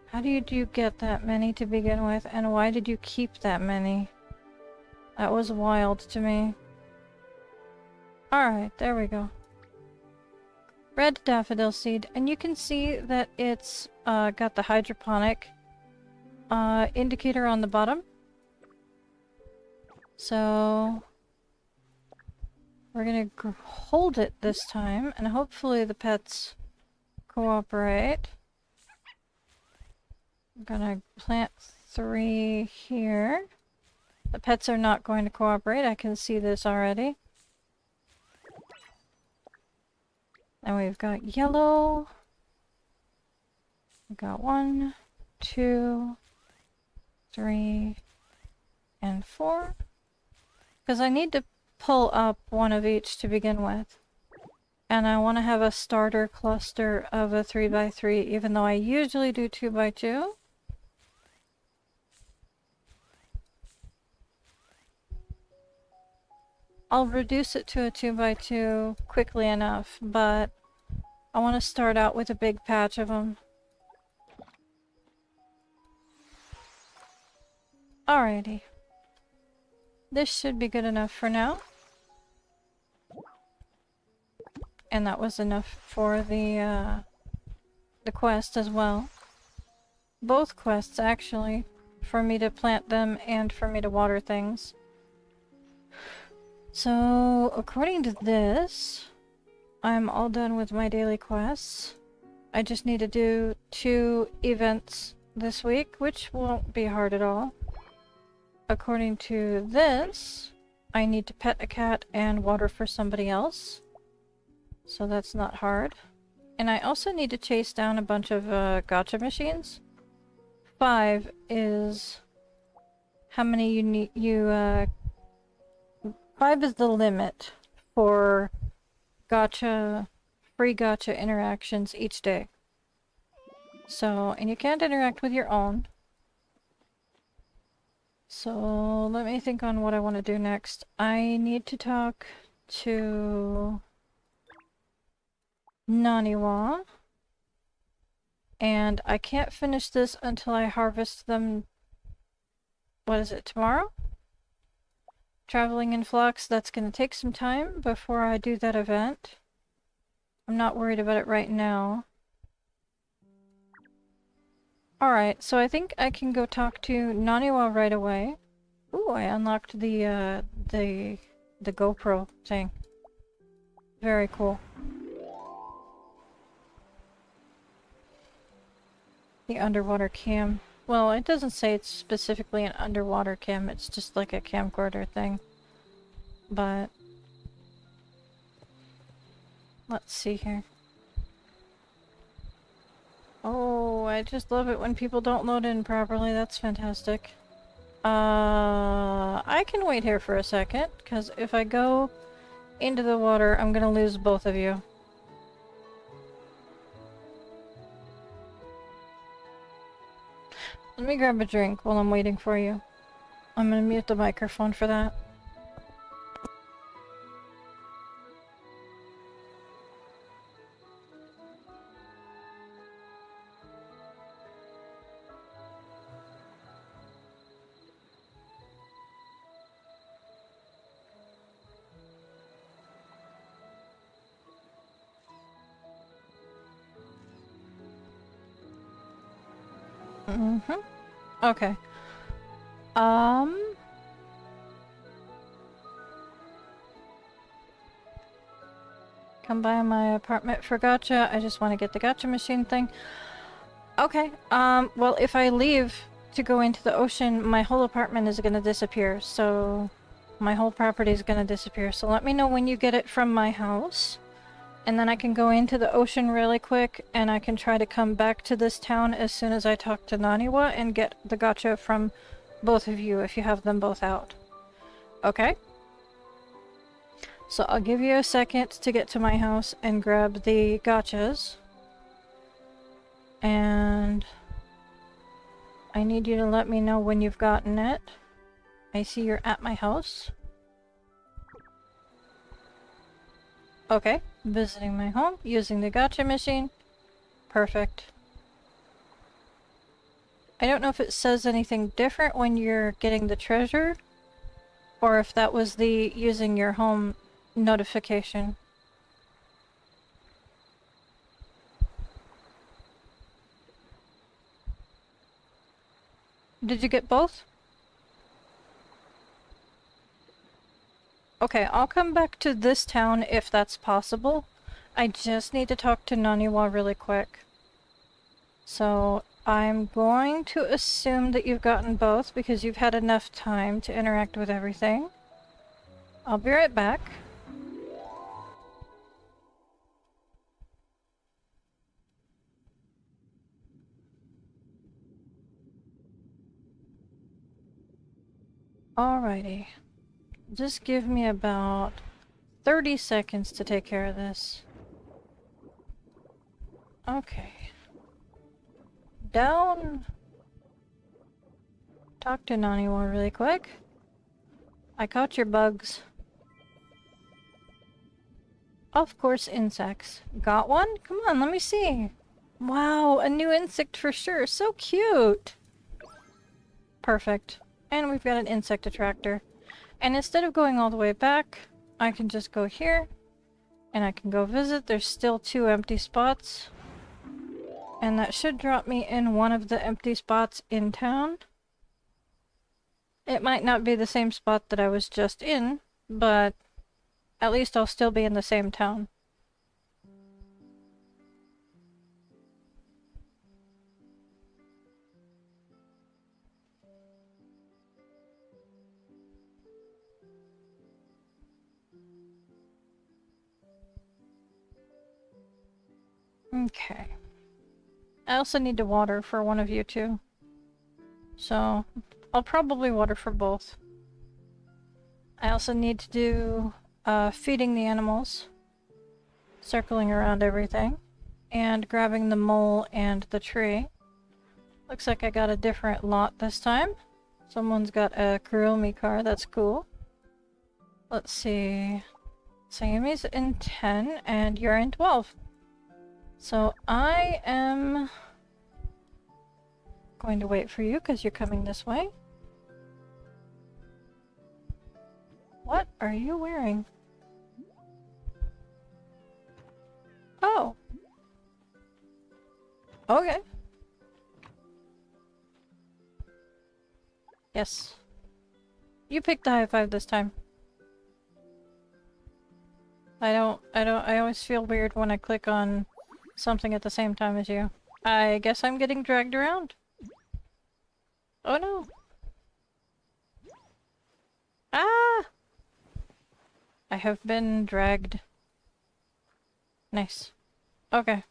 S1: How did you get that many to begin with, and why did you keep that many? That was wild to me. Alright, there we go. Red daffodil seed, and you can see that it's got the hydroponic indicator on the bottom. So we're gonna hold it this time, and hopefully the pets cooperate. I'm gonna plant 3 here. The pets are not going to cooperate, I can see this already. And we've got yellow. We've got 1, 2, 3, and 4. Because I need to pull up one of each to begin with. And I want to have a starter cluster of a 3x3, even though I usually do 2x2. I'll reduce it to a 2x2 quickly enough, but I want to start out with a big patch of them. Alrighty. This should be good enough for now. And that was enough for the quest as well. Both quests, actually, for me to plant them and for me to water things. So, according to this, I'm all done with my daily quests. I just need to do 2 events this week, which won't be hard at all. According to this, I need to pet a cat and water for somebody else. So that's not hard. And I also need to chase down a bunch of gacha machines. 5 is how many you need. 5 is the limit for free gacha interactions each day. So, and you can't interact with your own. So, let me think on what I want to do next. I need to talk to Naniwa. And I can't finish this until I harvest them. What is it, tomorrow? Traveling in flux, that's going to take some time before I do that event. I'm not worried about it right now. Alright, so I think I can go talk to Naniwa right away. Ooh, I unlocked the GoPro thing. Very cool. The underwater cam. Well, it doesn't say it's specifically an underwater cam, it's just like a camcorder thing. But let's see here. Oh, I just love it when people don't load in properly. That's fantastic. I can wait here for a second, because if I go into the water, I'm gonna lose both of you. Let me grab a drink while I'm waiting for you. I'm gonna mute the microphone for that. Okay. Come by my apartment for gacha. I just want to get the gacha machine thing. Okay. Well, if I leave to go into the ocean, my whole apartment is gonna disappear, so my whole property is gonna disappear. So let me know when you get it from my house. And then I can go into the ocean really quick, and I can try to come back to this town as soon as I talk to Naniwa and get the gacha from both of you if you have them both out. Okay? So I'll give you a second to get to my house and grab the gachas. And I need you to let me know when you've gotten it. I see you're at my house. Okay, visiting my home, using the gacha machine. Perfect. I don't know if it says anything different when you're getting the treasure, or if that was the using your home notification. Did you get both? Okay, I'll come back to this town if that's possible. I just need to talk to Naniwa really quick. So, I'm going to assume that you've gotten both because you've had enough time to interact with everything. I'll be right back. Alrighty. Just give me about 30 seconds to take care of this. Okay. Down. Talk to Naniwa really quick. I caught your bugs. Of course, insects. Got one? Come on, let me see. Wow, a new insect for sure. So cute. Perfect. And we've got an insect attractor. And instead of going all the way back, I can just go here. And I can go visit. There's still 2 empty spots. And that should drop me in one of the empty spots in town. It might not be the same spot that I was just in, but at least I'll still be in the same town. Okay. I also need to water for one of you two. So, I'll probably water for both. I also need to do feeding the animals, circling around everything, and grabbing the mole and the tree. Looks like I got a different lot this time. Someone's got a Kuromi car, that's cool. Let's see. Sayumi's in 10 and you're in 12. So I am going to wait for you because you're coming this way. What are you wearing? Oh. Okay. Yes. You picked the high five this time. I always feel weird when I click on something at the same time as you. I guess I'm getting dragged around. Oh no. Ah! I have been dragged. Nice. Okay.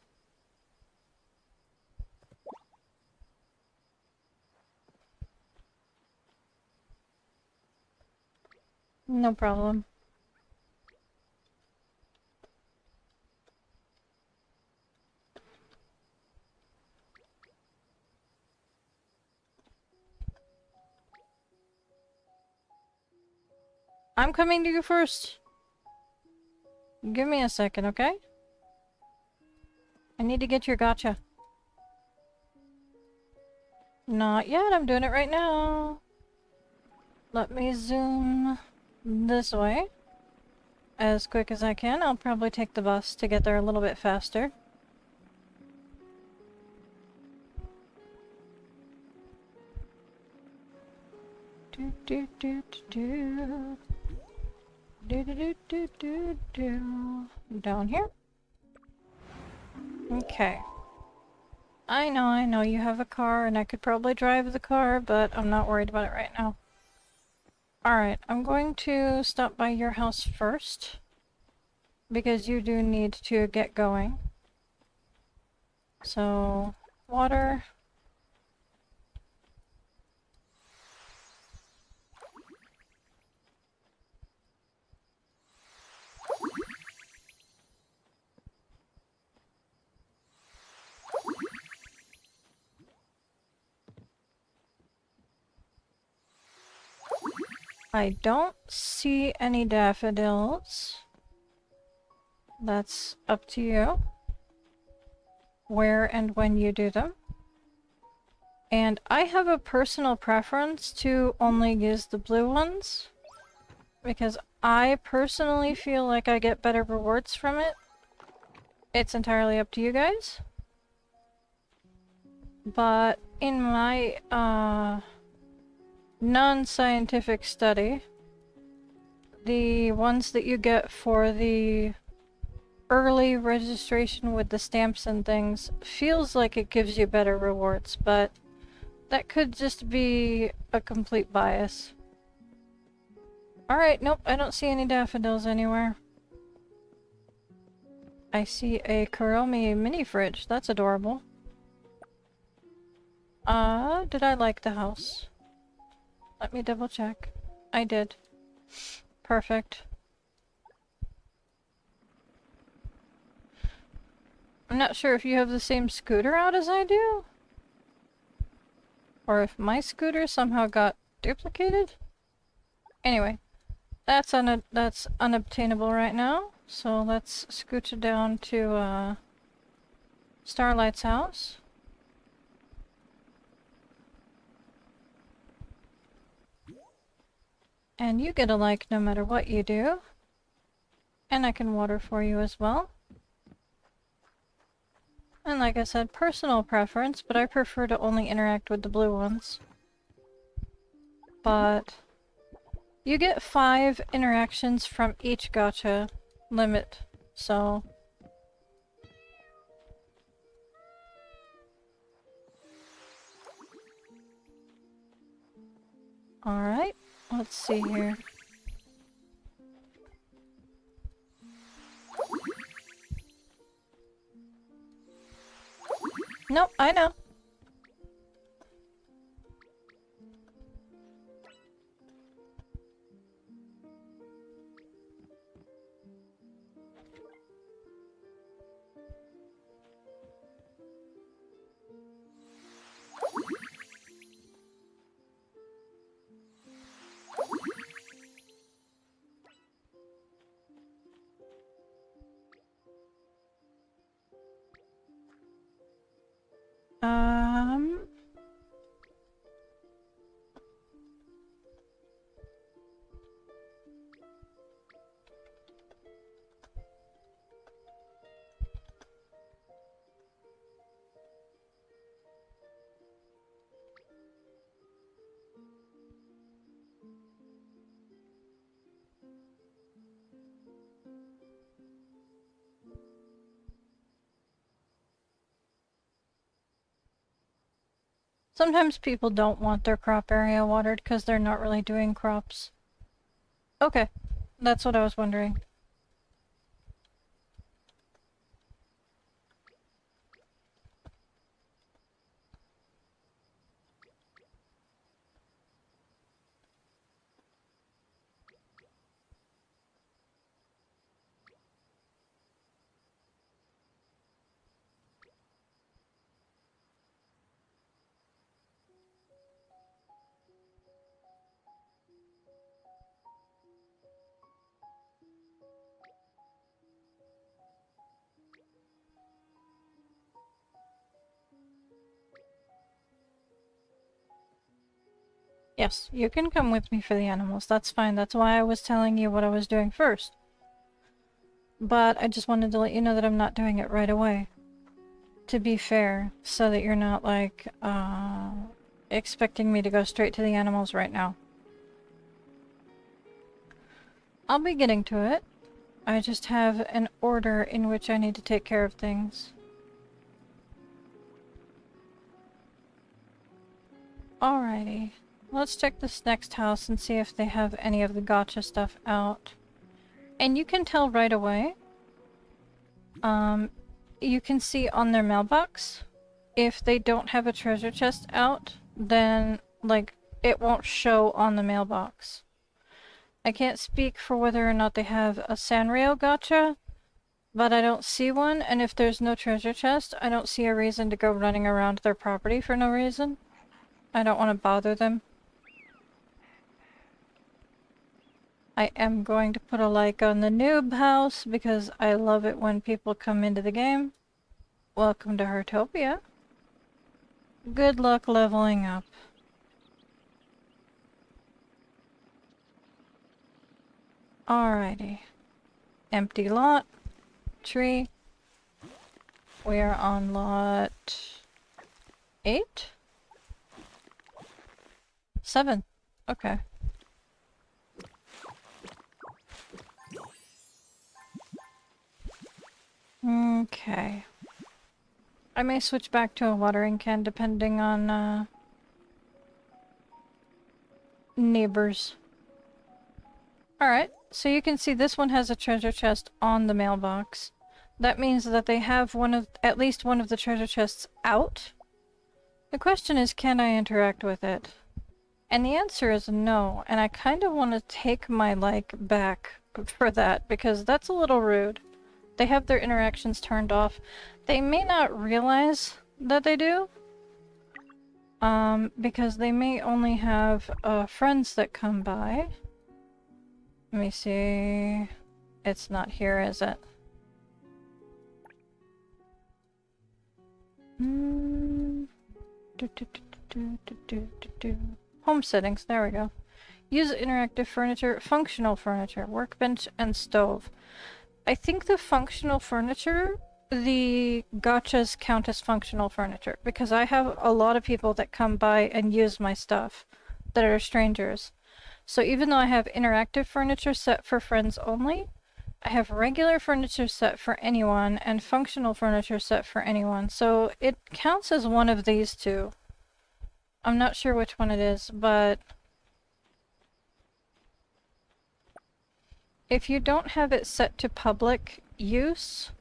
S1: No problem. I'm coming to you first. Give me a second, okay? I need to get your gotcha. Not yet, I'm doing it right now. Let me zoom this way as quick as I can. I'll probably take the bus to get there a little bit faster. Do do do do do do do do do do. Down here. Okay. I know you have a car and I could probably drive the car, but I'm not worried about it right now. Alright, I'm going to stop by your house first because you do need to get going. So, water. I don't see any daffodils. That's up to you. Where and when you do them. And I have a personal preference to only use the blue ones. Because I personally feel like I get better rewards from it. It's entirely up to you guys. But in my, non-scientific study, the ones that you get for the early registration with the stamps and things feels like it gives you better rewards, but that could just be a complete bias. Alright, nope, I don't see any daffodils anywhere. I see a Kuromi mini fridge. That's adorable. Did I like the house? Let me double check. I did. Perfect. I'm not sure if you have the same scooter out as I do. Or if my scooter somehow got duplicated. Anyway, that's unobtainable right now. So let's scooch it down to Starlight's house. And you get a like no matter what you do. And I can water for you as well. And like I said, personal preference, but I prefer to only interact with the blue ones. But you get 5 interactions from each gacha limit, so... Alright, let's see here. Nope, I know. Sometimes people don't want their crop area watered because they're not really doing crops. Okay, that's what I was wondering. Yes, you can come with me for the animals. That's fine. That's why I was telling you what I was doing first. But I just wanted to let you know that I'm not doing it right away. To be fair, so that you're not, like, expecting me to go straight to the animals right now. I'll be getting to it. I just have an order in which I need to take care of things. Alrighty. Let's check this next house and see if they have any of the gacha stuff out. And you can tell right away. You can see on their mailbox, if they don't have a treasure chest out, then, like, it won't show on the mailbox. I can't speak for whether or not they have a Sanrio gacha, but I don't see one, and if there's no treasure chest, I don't see a reason to go running around their property for no reason. I don't want to bother them. I am going to put a like on the noob house because I love it when people come into the game. Welcome to Heartopia. Good luck leveling up. Alrighty. Empty lot. Tree. We are on lot 8? 7. Okay. Okay. I may switch back to a watering can depending on neighbors. Alright, so you can see this one has a treasure chest on the mailbox. That means that they have at least one of the treasure chests out. The question is, can I interact with it? And the answer is no, and I kind of want to take my like back for that because that's a little rude. They have their interactions turned off. They may not realize that they do. Because they may only have friends that come by. Let me see. It's not here, is it? Home settings, there we go. Use interactive furniture, functional furniture, workbench, and stove. I think the functional furniture, the gachas count as functional furniture, because I have a lot of people that come by and use my stuff that are strangers. So even though I have interactive furniture set for friends only, I have regular furniture set for anyone and functional furniture set for anyone. So it counts as one of these two. I'm not sure which one it is, but if you don't have it set to public use,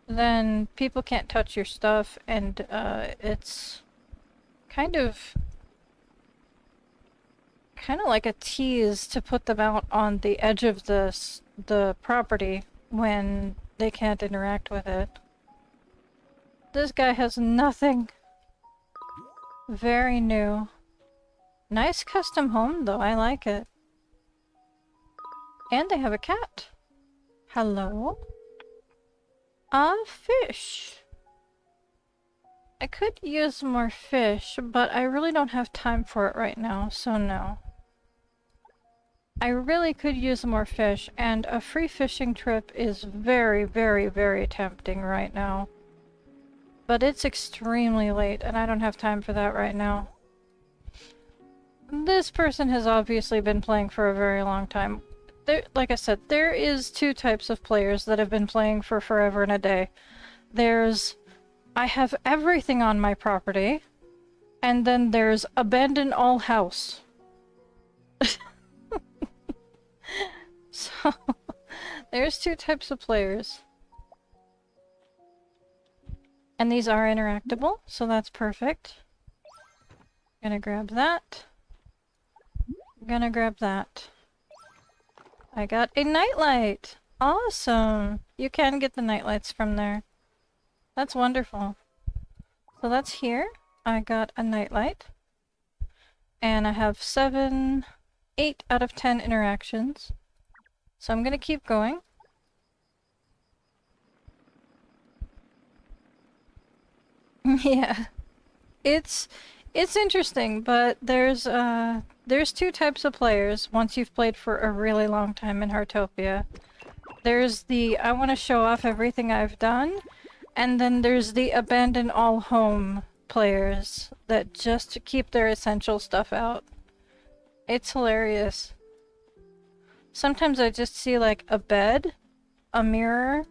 S1: then people can't touch your stuff, and it's kind of like a tease to put them out on the edge of the property when they can't interact with it. This guy has nothing. Very new. Nice custom home though, I like it. And they have a cat. Hello? A fish. I could use more fish, but I really don't have time for it right now, so no. I really could use more fish, and a free fishing trip is very, very, very tempting right now. But it's extremely late, and I don't have time for that right now. This person has obviously been playing for a very long time. Like I said, there is two types of players that have been playing for forever and a day. There's, I have everything on my property, and then there's abandon all house. So, there's two types of players. And these are interactable, so that's perfect. Gonna grab that. Gonna grab that. I got a nightlight! Awesome! You can get the nightlights from there. That's wonderful. So that's here. I got a nightlight. And I have 8 out of 10 interactions. So I'm gonna keep going. Yeah. It's interesting, but there's two types of players once you've played for a really long time in Heartopia. There's the I want to show off everything I've done, and then there's the abandon all home players that just keep their essential stuff out. It's hilarious. Sometimes I just see like a bed, a mirror,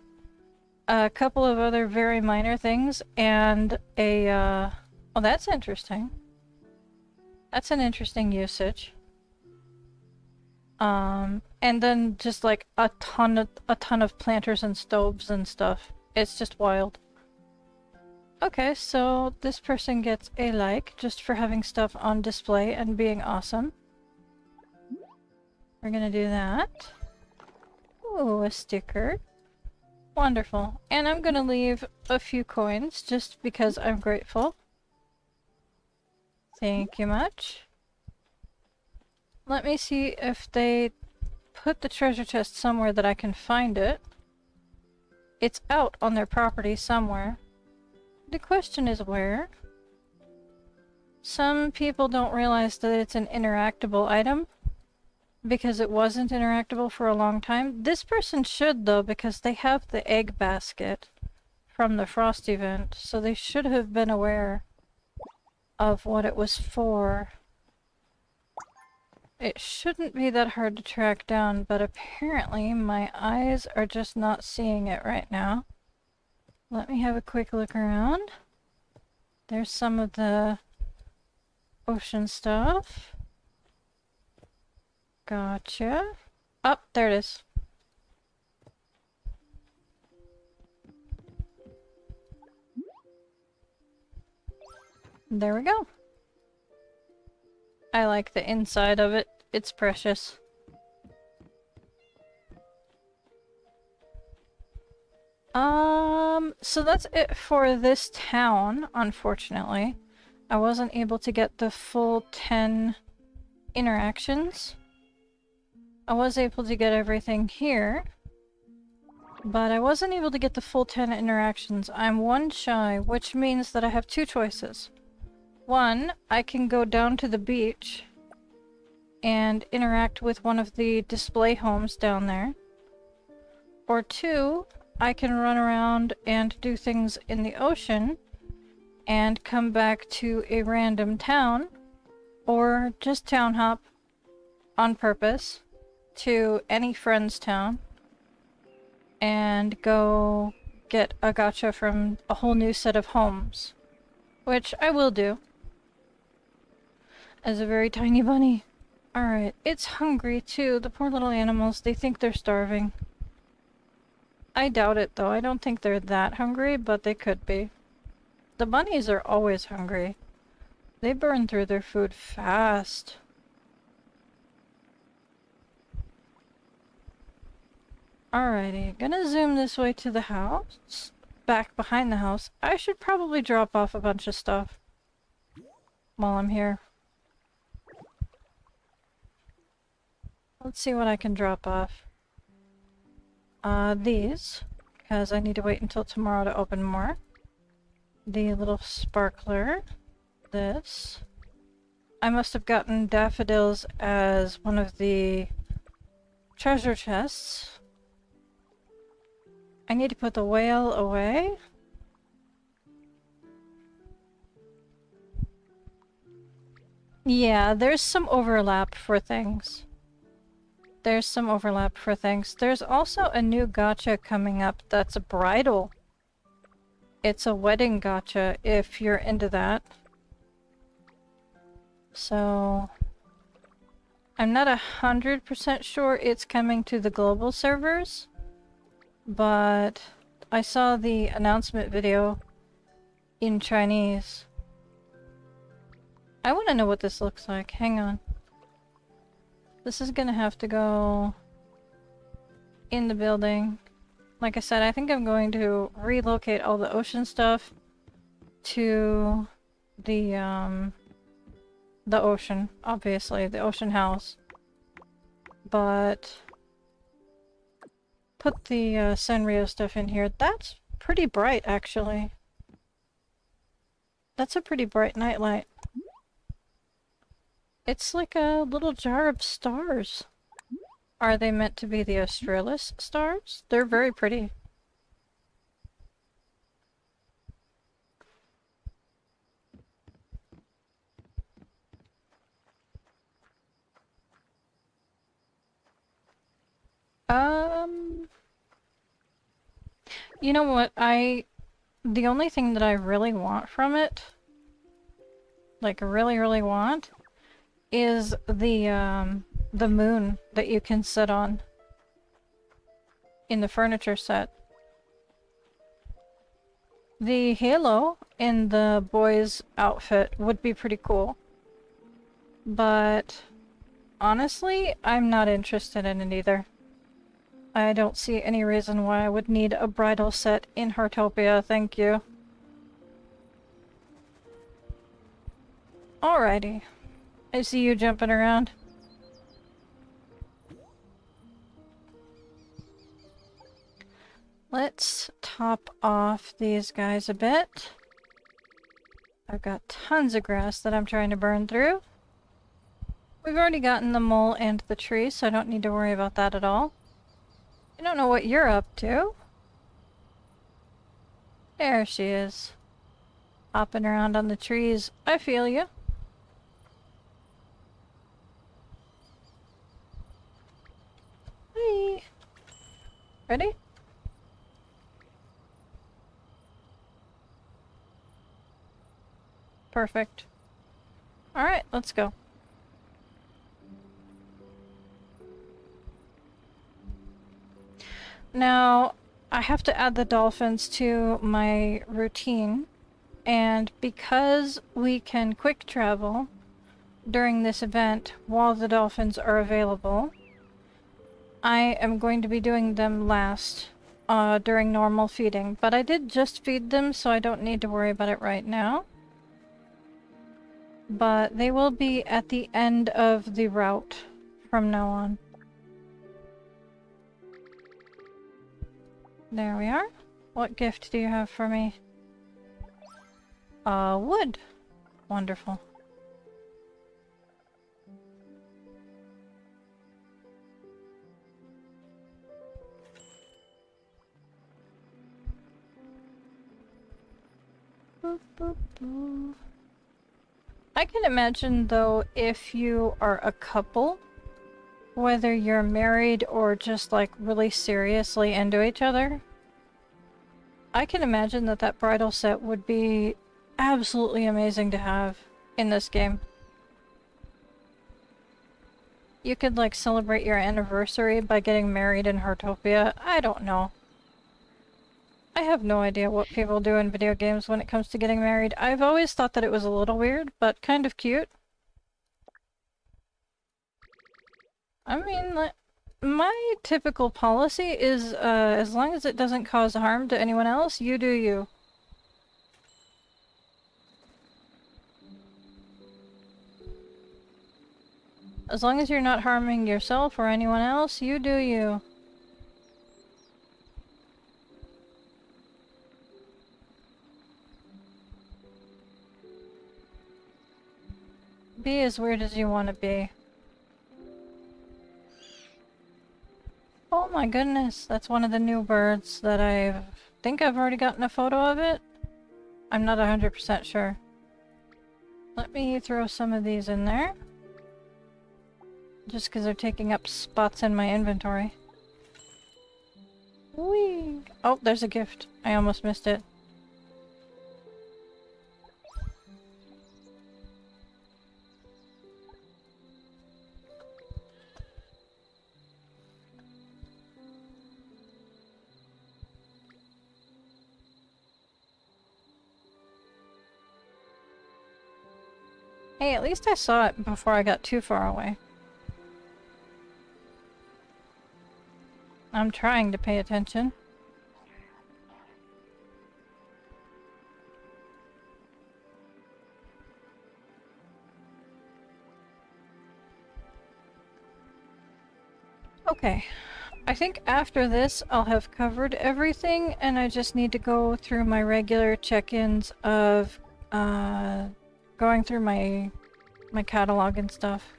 S1: a couple of other very minor things, and a oh, that's interesting. That's an interesting usage. And then just like a ton of planters and stoves and stuff. It's just wild. Okay, so this person gets a like just for having stuff on display and being awesome. We're gonna do that. Ooh, a sticker. Wonderful. And I'm gonna leave a few coins just because I'm grateful. Thank you much. Let me see if they put the treasure chest somewhere that I can find it. It's out on their property somewhere. The question is where? Some people don't realize that it's an interactable item because it wasn't interactable for a long time. This person should though, because they have the egg basket from the Frost event, so they should have been aware of what it was for. It shouldn't be that hard to track down, but apparently my eyes are just not seeing it right now. Let me have a quick look around. There's some of the ocean stuff. Gotcha. Oh, there it is. There we go. I like the inside of it. It's precious. So that's it for this town, unfortunately. I wasn't able to get the full 10 interactions. I was able to get everything here, But I wasn't able to get the full 10 interactions. I'm 1 shy, which means that I have 2 choices. 1, I can go down to the beach and interact with one of the display homes down there. Or 2, I can run around and do things in the ocean and come back to a random town, or just town hop on purpose to any friend's town and go get a gacha from a whole new set of homes. Which I will do. As a very tiny bunny. Alright, it's hungry too. The poor little animals, they think they're starving. I doubt it though. I don't think they're that hungry, but they could be. The bunnies are always hungry. They burn through their food fast. Alrighty, gonna zoom this way to the house. Back behind the house. I should probably drop off a bunch of stuff while I'm here. Let's see what I can drop off. These, because I need to wait until tomorrow to open more. The little sparkler. This. I must have gotten daffodils as one of the treasure chests. I need to put the whale away. Yeah, there's some overlap for things. There's also a new gacha coming up that's a bridal. It's a wedding gacha if you're into that. So I'm not 100% sure it's coming to the global servers, but I saw the announcement video in Chinese. I want to know what this looks like. Hang on. This is gonna have to go in the building. Like I said, I think I'm going to relocate all the ocean stuff to the ocean, obviously, the ocean house. But put the Sanrio stuff in here. That's pretty bright, actually. That's a pretty bright nightlight. It's like a little jar of stars. Are they meant to be the Australis stars? They're very pretty. You know what, the only thing that I really want from it, like really want, is the moon that you can sit on in the furniture set. The halo in the boy's outfit would be pretty cool. But honestly, I'm not interested in it either. I don't see any reason why I would need a bridal set in Heartopia, thank you. Alrighty. I see you jumping around. Let's top off these guys a bit. I've got tons of grass that I'm trying to burn through. We've already gotten the mole and the tree, so I don't need to worry about that at all. I don't know what you're up to. There she is. Hopping around on the trees. I feel you. Hey. Ready? Perfect. Alright, let's go. Now, I have to add the dolphins to my routine, and because we can quick travel during this event while the dolphins are available, I am going to be doing them last during normal feeding. But I did just feed them, so I don't need to worry about it right now. But they will be at the end of the route from now on. There we are. What gift do you have for me? Wood. Wonderful. Boop, boop, boop. I can imagine, though, if you are a couple, whether you're married or just, like, really seriously into each other, I can imagine that that bridal set would be absolutely amazing to have in this game. You could, like, celebrate your anniversary by getting married in Heartopia. I don't know. I have no idea what people do in video games when it comes to getting married. I've always thought that it was a little weird, but kind of cute. I mean, like, my typical policy is, as long as it doesn't cause harm to anyone else, you do you. As long as you're not harming yourself or anyone else, you do you. Be as weird as you want to be. Oh my goodness, that's one of the new birds that I think I've already gotten a photo of it. I'm not 100% sure. Let me throw some of these in there. Just because they're taking up spots in my inventory. Whee! Oh, there's a gift. I almost missed it. Hey, at least I saw it before I got too far away. I'm trying to pay attention. Okay. I think after this I'll have covered everything and I just need to go through my regular check-ins of going through my catalog and stuff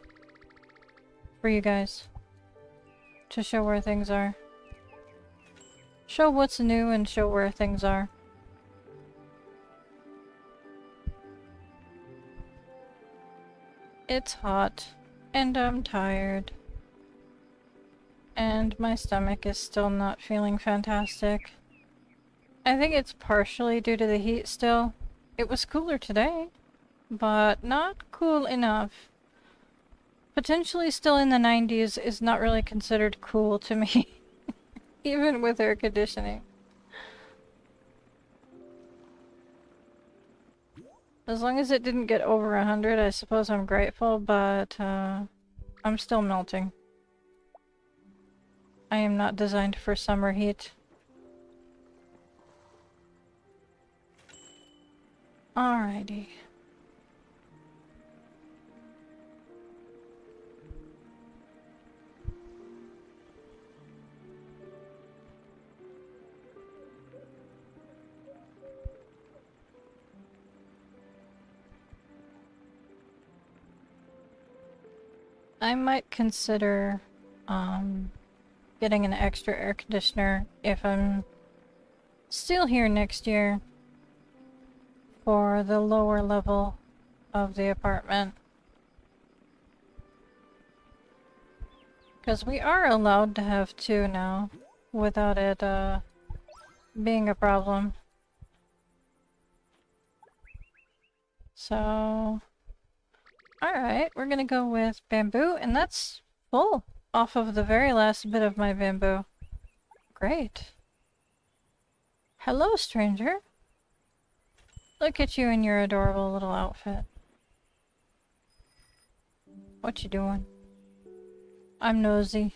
S1: for you guys to show where things are. Show what's new and show where things are. It's hot and I'm tired and my stomach is still not feeling fantastic. I think it's partially due to the heat still. It was cooler today, but not cool enough. Potentially still in the 90s is not really considered cool to me, even with air conditioning. As long as it didn't get over 100, I suppose I'm grateful, but I'm still melting. I am not designed for summer heat. Alrighty. I might consider getting an extra air conditioner if I'm still here next year for the lower level of the apartment. Because we are allowed to have two now without it being a problem. So, alright, we're gonna go with bamboo, and that's full off of the very last bit of my bamboo. Great. Hello, stranger. Look at you in your adorable little outfit. What you doing? I'm nosy.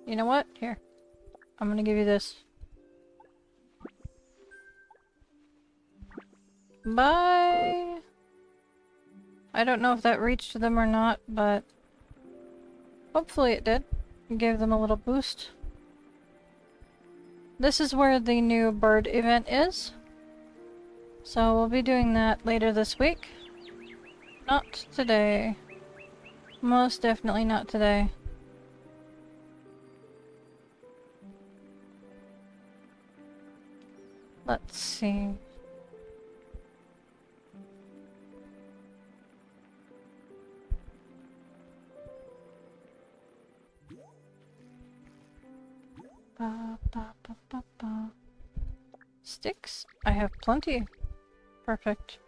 S1: You know what? Here. I'm gonna give you this. Bye! I don't know if that reached them or not, but hopefully it did. Gave them a little boost. This is where the new bird event is. So we'll be doing that later this week. Not today. Most definitely not today. Let's see. Sticks? I have plenty. Perfect.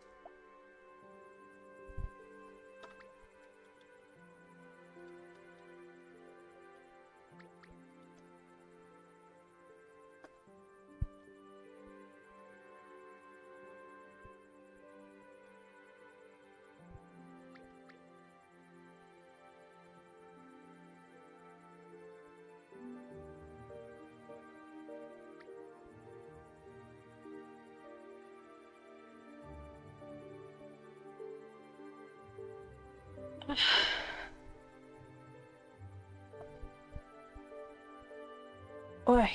S1: Oi.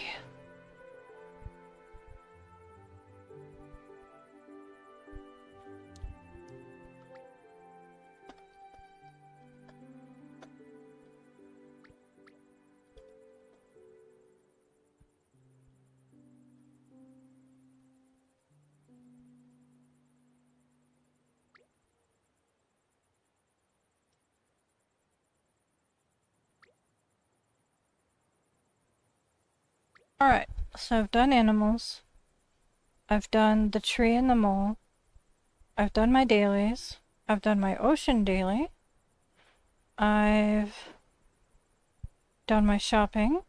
S1: Alright, so I've done animals. I've done the tree and the mole. I've done my dailies. I've done my ocean daily. I've done my shopping.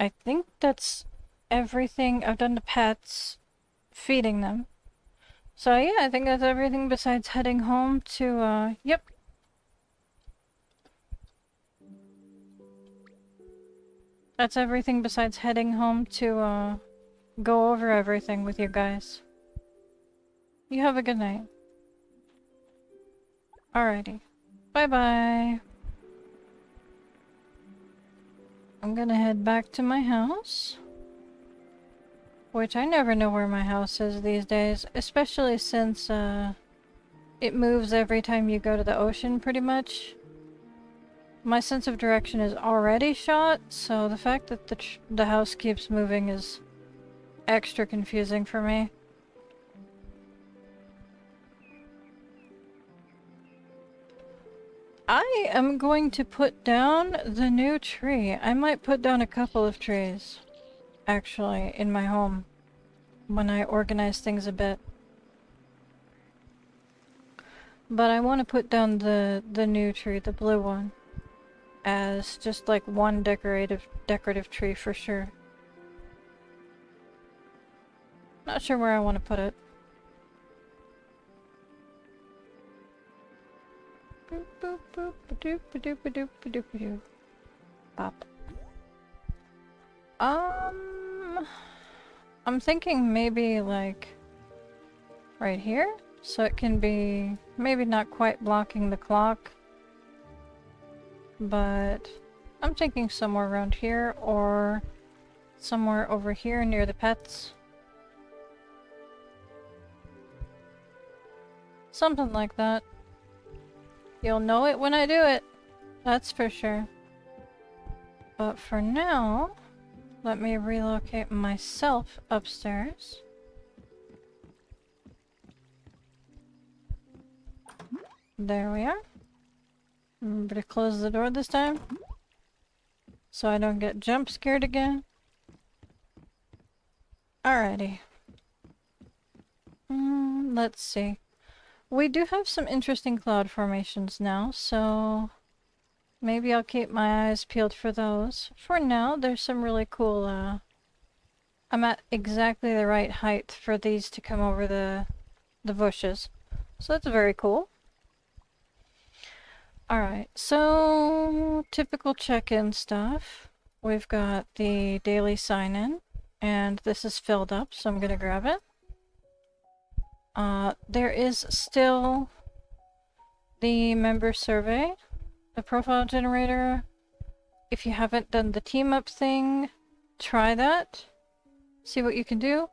S1: I think that's everything. I've done the pets, feeding them. So yeah, I think that's everything besides heading home to, yep. That's everything besides heading home to, go over everything with you guys. You have a good night. Alrighty. Bye-bye. I'm gonna head back to my house. Which I never know where my house is these days, especially since, it moves every time you go to the ocean, pretty much. My sense of direction is already shot, so the fact that the house keeps moving is extra confusing for me. I am going to put down the new tree. I might put down a couple of trees, actually, in my home when I organize things a bit. But I want to put down the new tree, the blue one, as just like one decorative tree for sure. Not sure where I want to put it. Boop boop boop ba-doop ba-doop ba-doop ba-doop ba-doop. Pop. I'm thinking maybe like right here, so it can be maybe not quite blocking the clock, but I'm thinking somewhere around here or somewhere over here near the pets. Something like that. You'll know it when I do it, that's for sure. But for now, let me relocate myself upstairs. There we are. Remember to close the door this time, so I don't get jump scared again. Alrighty. Let's see. We do have some interesting cloud formations now, so maybe I'll keep my eyes peeled for those. For now, there's some really cool, I'm at exactly the right height for these to come over the bushes. So that's very cool. Alright, so typical check-in stuff. We've got the daily sign-in, and this is filled up, so I'm gonna grab it. There is still the member survey the profile generator. If you haven't done the team up thing, try that. See what you can do.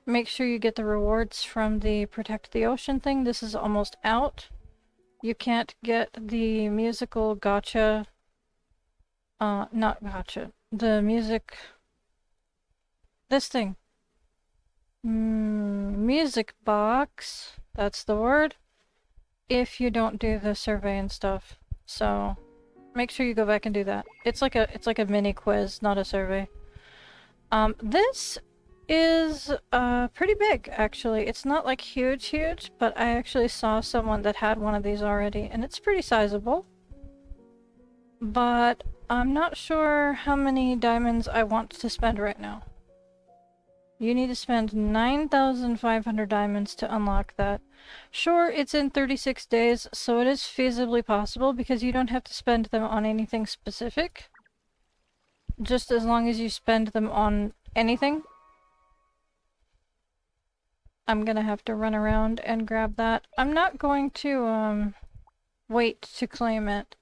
S1: Make sure you get the rewards from the Protect the Ocean thing. This is almost out. You can't get the musical gotcha. Not gotcha. The music. This thing. Music box. That's the word. If you don't do the survey and stuff. So make sure you go back and do that. It's like a mini quiz, not a survey. This is pretty big actually. It's not like huge, but I actually saw someone that had one of these already, and it's pretty sizable. But I'm not sure how many diamonds I want to spend right now. You need to spend 9,500 diamonds to unlock that. Sure, it's in 36 days, so it is feasibly possible because you don't have to spend them on anything specific. Just as long as you spend them on anything. I'm gonna have to run around and grab that. I'm not going to wait to claim it,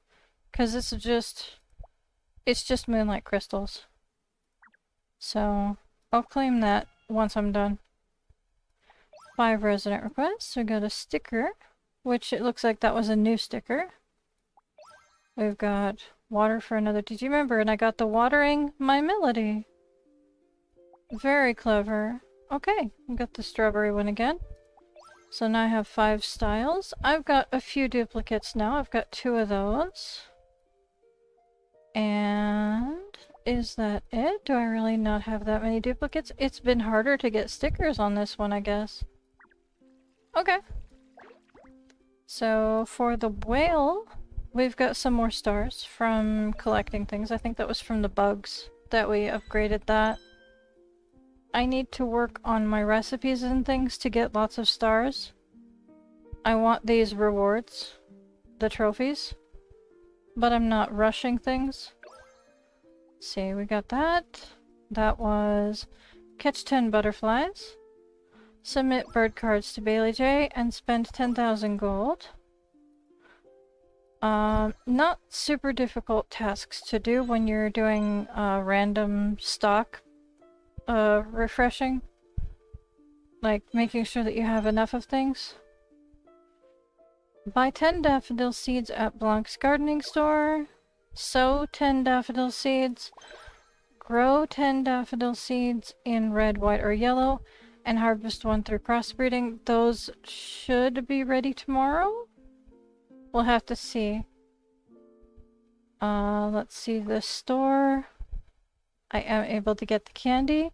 S1: because it's just moonlight crystals. So I'll claim that once I'm done. 5 resident requests. We got a sticker, which it looks like that was a new sticker. We've got water for another DG member, and I got the watering my melody. Very clever. Okay, we got the strawberry one again. So now I have 5 styles. I've got a few duplicates now. I've got 2 of those. And is that it? Do I really not have that many duplicates? It's been harder to get stickers on this one, I guess. Okay. So for the whale, we've got some more stars from collecting things. I think that was from the bugs that we upgraded that. I need to work on my recipes and things to get lots of stars. I want these rewards, the trophies, but I'm not rushing things. Let's see, we got that. That was catch 10 butterflies, submit bird cards to Bailey J, and spend 10,000 gold. Not super difficult tasks to do when you're doing random stock refreshing. Like making sure that you have enough of things. Buy 10 daffodil seeds at Blanc's gardening store. Sow 10 daffodil seeds. Grow 10 daffodil seeds in red, white, or yellow. And harvest 1 through crossbreeding. Those should be ready tomorrow? We'll have to see. Let's see the store. I am able to get the candy.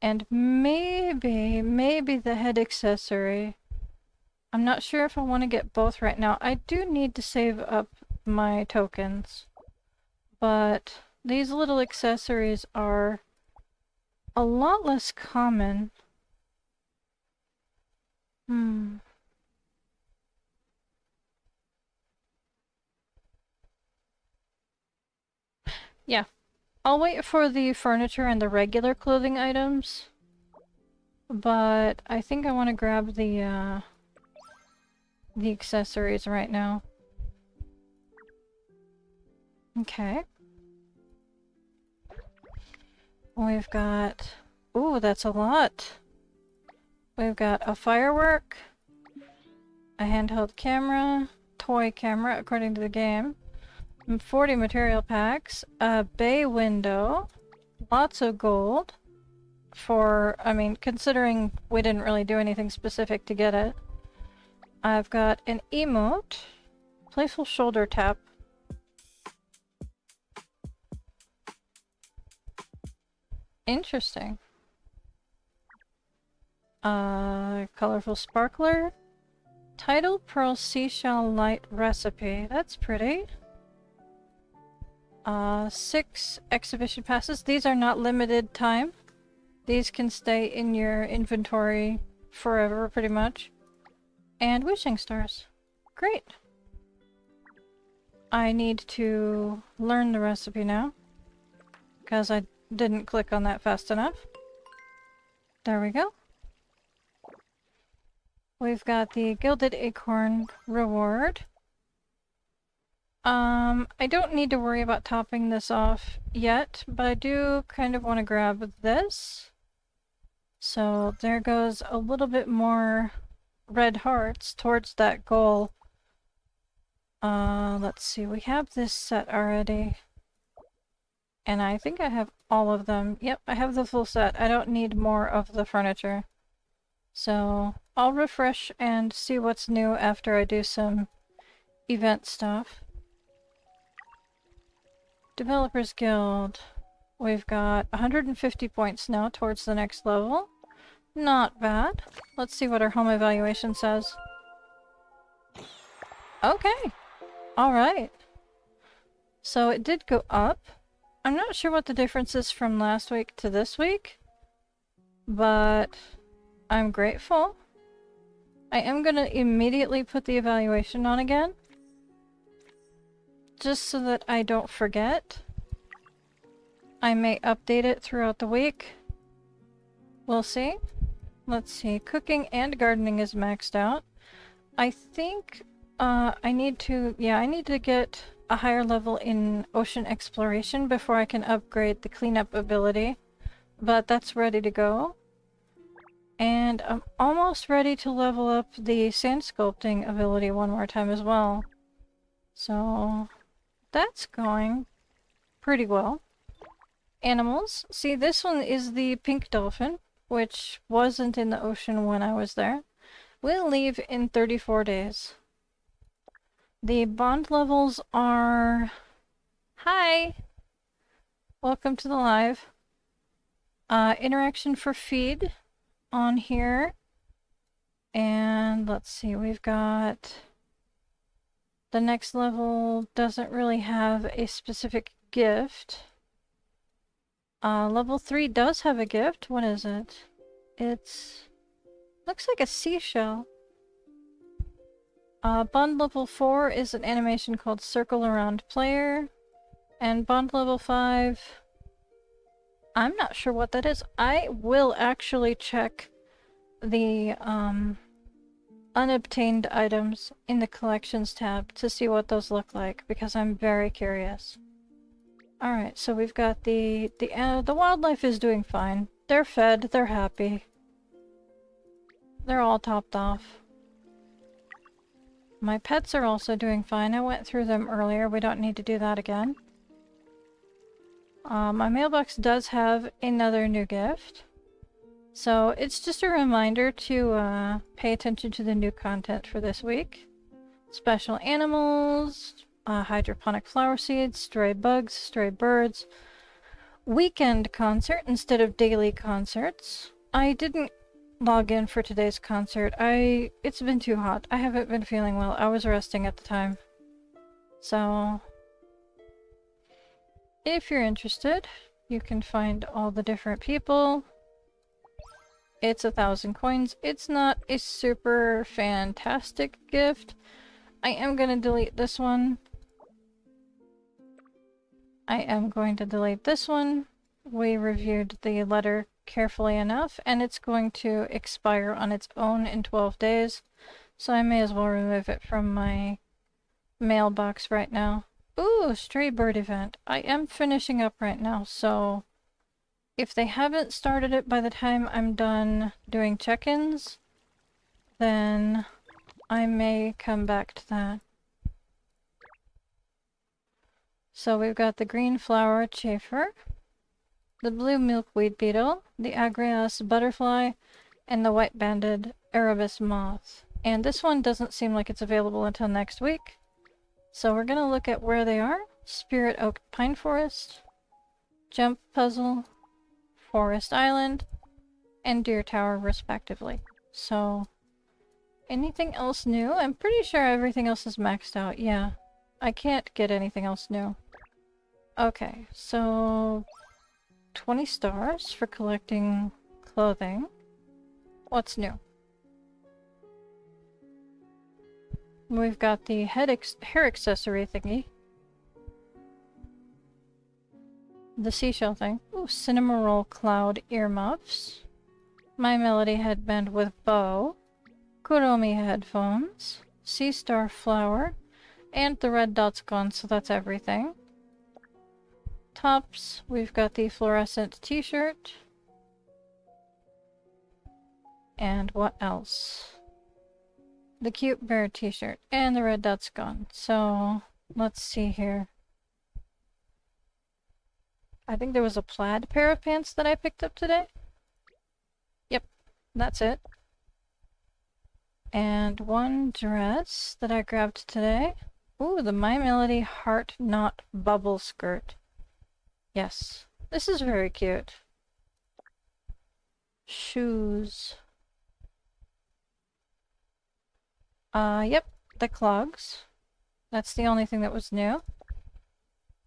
S1: And maybe the head accessory. I'm not sure if I want to get both right now. I do need to save up my tokens. But these little accessories are a lot less common. Yeah. I'll wait for the furniture and the regular clothing items. But I think I want to grab the accessories right now. Okay. We've got... Ooh, that's a lot! We've got a firework, a handheld camera, toy camera according to the game, 40 material packs, a bay window, lots of gold for, I mean, considering we didn't really do anything specific to get it. I've got an emote, playful shoulder tap. Interesting. Colorful sparkler. Tidal pearl seashell light recipe. That's pretty. 6 exhibition passes. These are not limited time. These can stay in your inventory forever, pretty much. And wishing stars. Great. I need to learn the recipe now, because I didn't click on that fast enough. There we go. We've got the Gilded Acorn reward. I don't need to worry about topping this off yet, but I do kind of want to grab this. So there goes a little bit more red hearts towards that goal. Let's see, we have this set already. And I think I have all of them. Yep, I have the full set. I don't need more of the furniture. So I'll refresh and see what's new after I do some event stuff. Developers Guild. We've got 150 points now towards the next level. Not bad. Let's see what our home evaluation says. Okay. Alright. So it did go up. I'm not sure what the difference is from last week to this week, but I'm grateful. I am going to immediately put the evaluation on again, just so that I don't forget. I may update it throughout the week. We'll see. Let's see. Cooking and gardening is maxed out. I think I need to get a higher level in ocean exploration before I can upgrade the cleanup ability, but that's ready to go. And I'm almost ready to level up the sand sculpting ability one more time as well. So that's going pretty well. Animals. See, this one is the pink dolphin, which wasn't in the ocean when I was there. We'll leave in 34 days. The bond levels are... Hi! Welcome to the live. Interaction for feed on here. And let's see, we've got... The next level doesn't really have a specific gift. Level 3 does have a gift. What is it? It's... looks like a seashell. Bond level 4 is an animation called Circle Around Player. And bond level 5... I'm not sure what that is. I will actually check the unobtained items in the collections tab to see what those look like, because I'm very curious. Alright, so we've got the wildlife is doing fine. They're fed, they're happy. They're all topped off. My pets are also doing fine. I went through them earlier. We don't need to do that again. My mailbox does have another new gift. So it's just a reminder to pay attention to the new content for this week. Special animals, hydroponic flower seeds, stray bugs, stray birds, weekend concert instead of daily concerts. I didn't log in for today's concert. It's been too hot. I haven't been feeling well. I was resting at the time. So if you're interested, you can find all the different people. It's 1,000 coins. It's not a super fantastic gift. I am going to delete this one. I am going to delete this one. We reviewed the letter carefully enough, and it's going to expire on its own in 12 days, so I may as well remove it from my mailbox right now. Ooh, stray bird event. I am finishing up right now, so if they haven't started it by the time I'm done doing check-ins, then I may come back to that. So we've got the green flower chafer, the blue milkweed beetle, the agrias butterfly, and the white-banded Erebus moth. And this one doesn't seem like it's available until next week. So we're going to look at where they are. Spirit Oak Pine Forest, Jump Puzzle, Forest Island, and Deer Tower respectively. So anything else new? I'm pretty sure everything else is maxed out. Yeah, I can't get anything else new. Okay, so 20 stars for collecting clothing. What's new? We've got the hair accessory thingy. The seashell thing. Ooh, Cinnamoroll Cloud earmuffs. My Melody headband with bow. Kuromi headphones. Sea Star flower. And the red dot's gone, so that's everything. Tops, we've got the fluorescent t-shirt. And what else? The cute bear t-shirt. And the red dot's gone. So, let's see here. I think there was a plaid pair of pants that I picked up today. Yep, that's it. And one dress that I grabbed today. Ooh, the My Melody Heart Knot Bubble Skirt. Yes, this is very cute. Shoes. Yep, the clogs. That's the only thing that was new.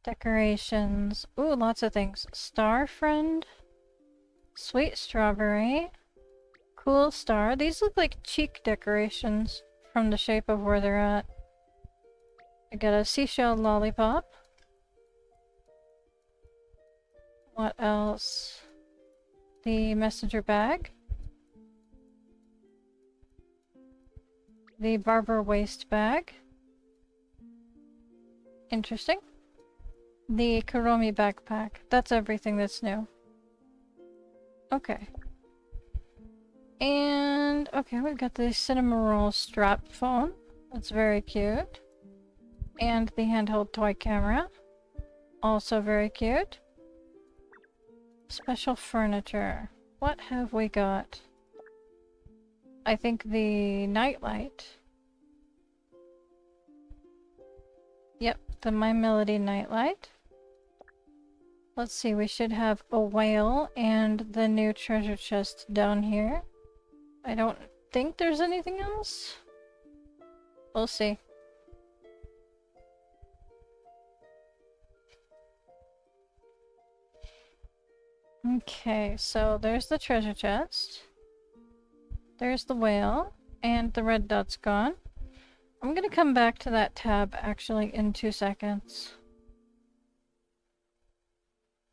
S1: Decorations. Ooh, lots of things. Star Friend. Sweet Strawberry. Cool Star. These look like cheek decorations from the shape of where they're at. I got a seashell lollipop. What else? The messenger bag. The barber waist bag. Interesting. The Kuromi backpack. That's everything that's new. Okay. And, okay, we've got the cinema roll strap phone. That's very cute. And the handheld toy camera. Also very cute. Special furniture. What have we got? I think the nightlight. Yep, the My Melody nightlight. Let's see, we should have a whale and the new treasure chest down here. I don't think there's anything else. We'll see. Okay, so there's the treasure chest. There's the whale, and the red dot's gone. I'm gonna come back to that tab actually in 2 seconds.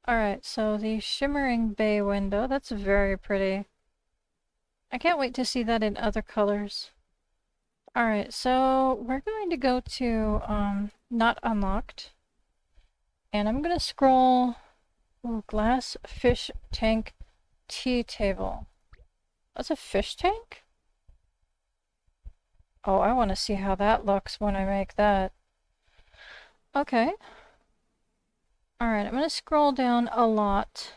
S1: Alright, so the shimmering bay window, that's very pretty. I can't wait to see that in other colors. Alright, so we're going to go to, not unlocked. And I'm gonna scroll... Ooh, glass fish tank tea table. That's a fish tank? Oh, I want to see how that looks when I make that. Okay. Alright, I'm gonna scroll down a lot.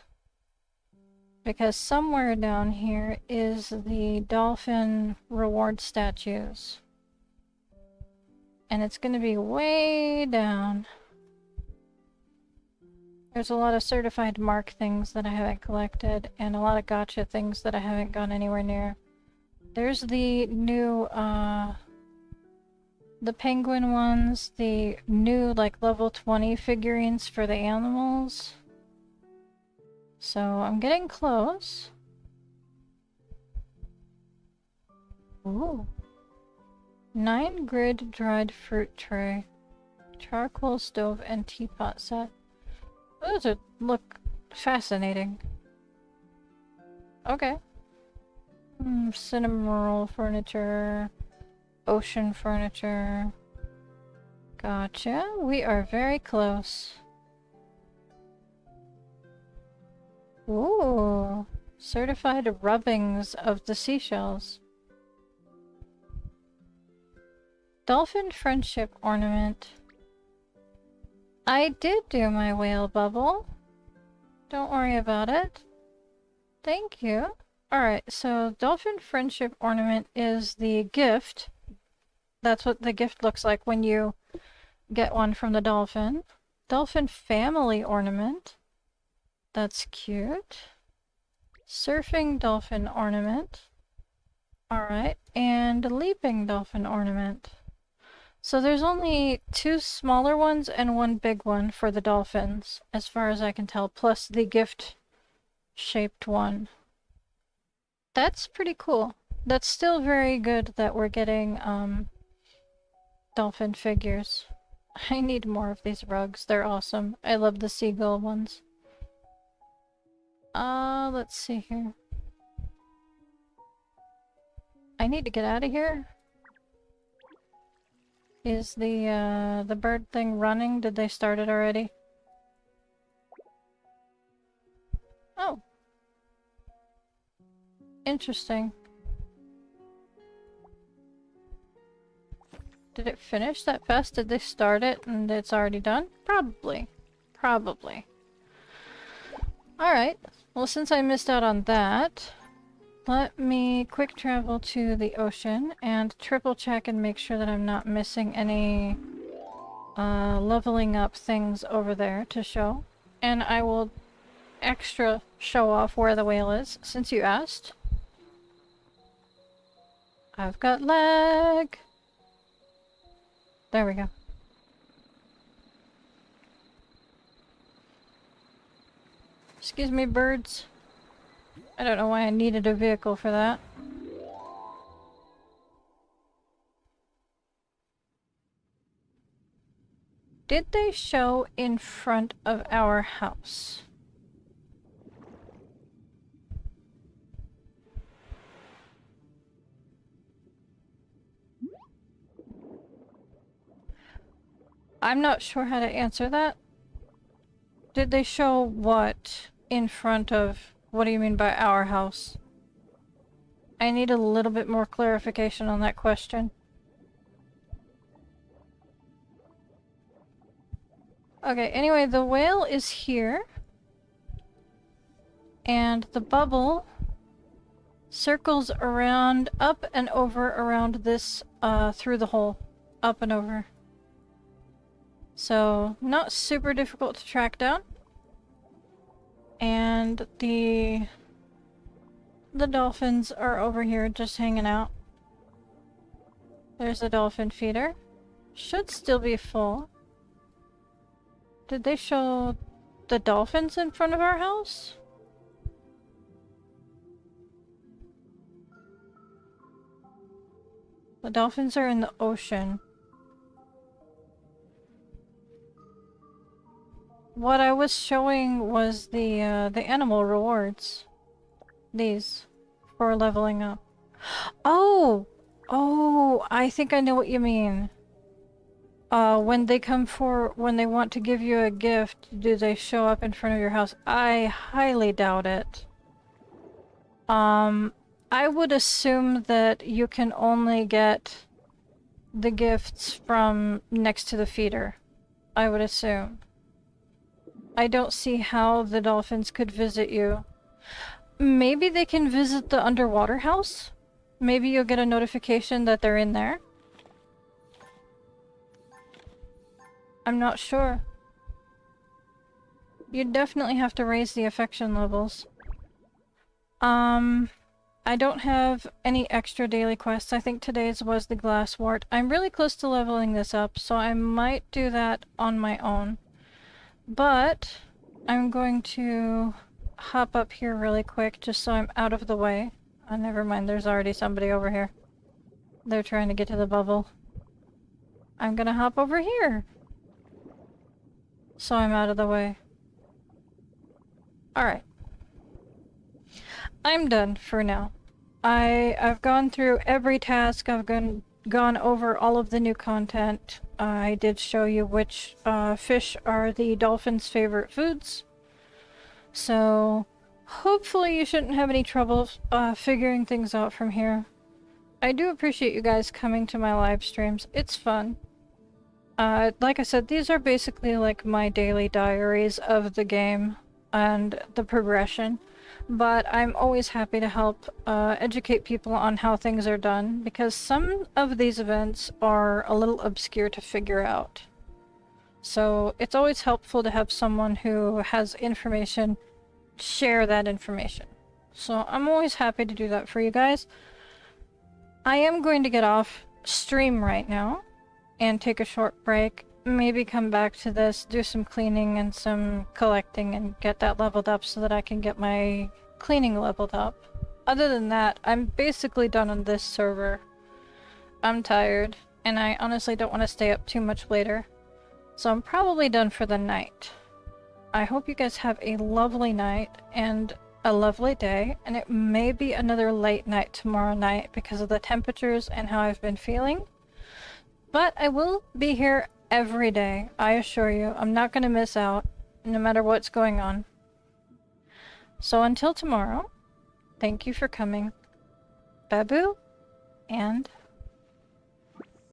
S1: Because somewhere down here is the dolphin reward statues. And it's gonna be way down. There's a lot of certified mark things that I haven't collected, and a lot of gacha things that I haven't gone anywhere near. There's the new, the penguin ones, the new, like, level 20 figurines for the animals. So, I'm getting close. Ooh. 9 grid dried fruit tray. Charcoal stove and teapot set. Those look fascinating. Okay. Cinema roll furniture. Ocean furniture. Gotcha. We are very close. Ooh. Certified rubbings of the seashells. Dolphin friendship ornament. I did do my whale bubble. Don't worry about it. Thank you. Alright, so Dolphin Friendship Ornament is the gift. That's what the gift looks like when you get one from the dolphin. Dolphin Family Ornament. That's cute. Surfing Dolphin Ornament. Alright, and Leaping Dolphin Ornament. So there's only 2 smaller ones and 1 big one for the dolphins, as far as I can tell, plus the gift-shaped one. That's pretty cool. That's still very good that we're getting, dolphin figures. I need more of these rugs. They're awesome. I love the seagull ones. Let's see here. I need to get out of here. Is the bird thing running? Did they start it already? Oh. Interesting. Did it finish that fast? Did they start it and it's already done? Probably. Probably. Alright. Well, since I missed out on that, let me quick travel to the ocean and triple check and make sure that I'm not missing any leveling up things over there to show. And I will extra show off where the whale is, since you asked. I've got lag! There we go. Excuse me, birds. I don't know why I needed a vehicle for that. Did they show in front of our house? I'm not sure how to answer that. Did they show what in front of... What do you mean by our house? I need a little bit more clarification on that question. Okay, anyway, the whale is here. And the bubble circles around, up and over around this, through the hole. Up and over. So, not super difficult to track down. And the dolphins are over here just hanging out. There's a dolphin feeder. Should still be full. Did they show the dolphins in front of our house? The dolphins are in the ocean. What I was showing was the animal rewards. These. For leveling up. Oh! Oh! I think I know what you mean. When they want to give you a gift, do they show up in front of your house? I highly doubt it. I would assume that you can only get the gifts from next to the feeder. I would assume. I don't see how the dolphins could visit you. Maybe they can visit the underwater house? Maybe you'll get a notification that they're in there? I'm not sure. You definitely have to raise the affection levels. I don't have any extra daily quests. I think today's was the glasswort. I'm really close to leveling this up, so I might do that on my own. But I'm going to hop up here really quick just so I'm out of the way. Oh, never mind, there's already somebody over here. They're trying to get to the bubble. I'm gonna hop over here so I'm out of the way. Alright. I'm done for now. I've gone through every task. I've gone over all of the new content. I did show you which fish are the dolphins' favorite foods. So hopefully you shouldn't have any trouble figuring things out from here. I do appreciate you guys coming to my live streams. It's fun. Like I said, these are basically like my daily diaries of the game and the progression. But I'm always happy to help educate people on how things are done, because some of these events are a little obscure to figure out. So it's always helpful to have someone who has information share that information. So I'm always happy to do that for you guys. I am going to get off stream right now and take a short break. Maybe come back to this, do some cleaning and some collecting and get that leveled up so that I can get my cleaning leveled up. Other than that, I'm basically done on this server. I'm tired, and I honestly don't want to stay up too much later. So I'm probably done for the night. I hope you guys have a lovely night and a lovely day, and it may be another late night tomorrow night because of the temperatures and how I've been feeling. But I will be here every day, I assure you. I'm not going to miss out, no matter what's going on. So until tomorrow, thank you for coming. Babu, and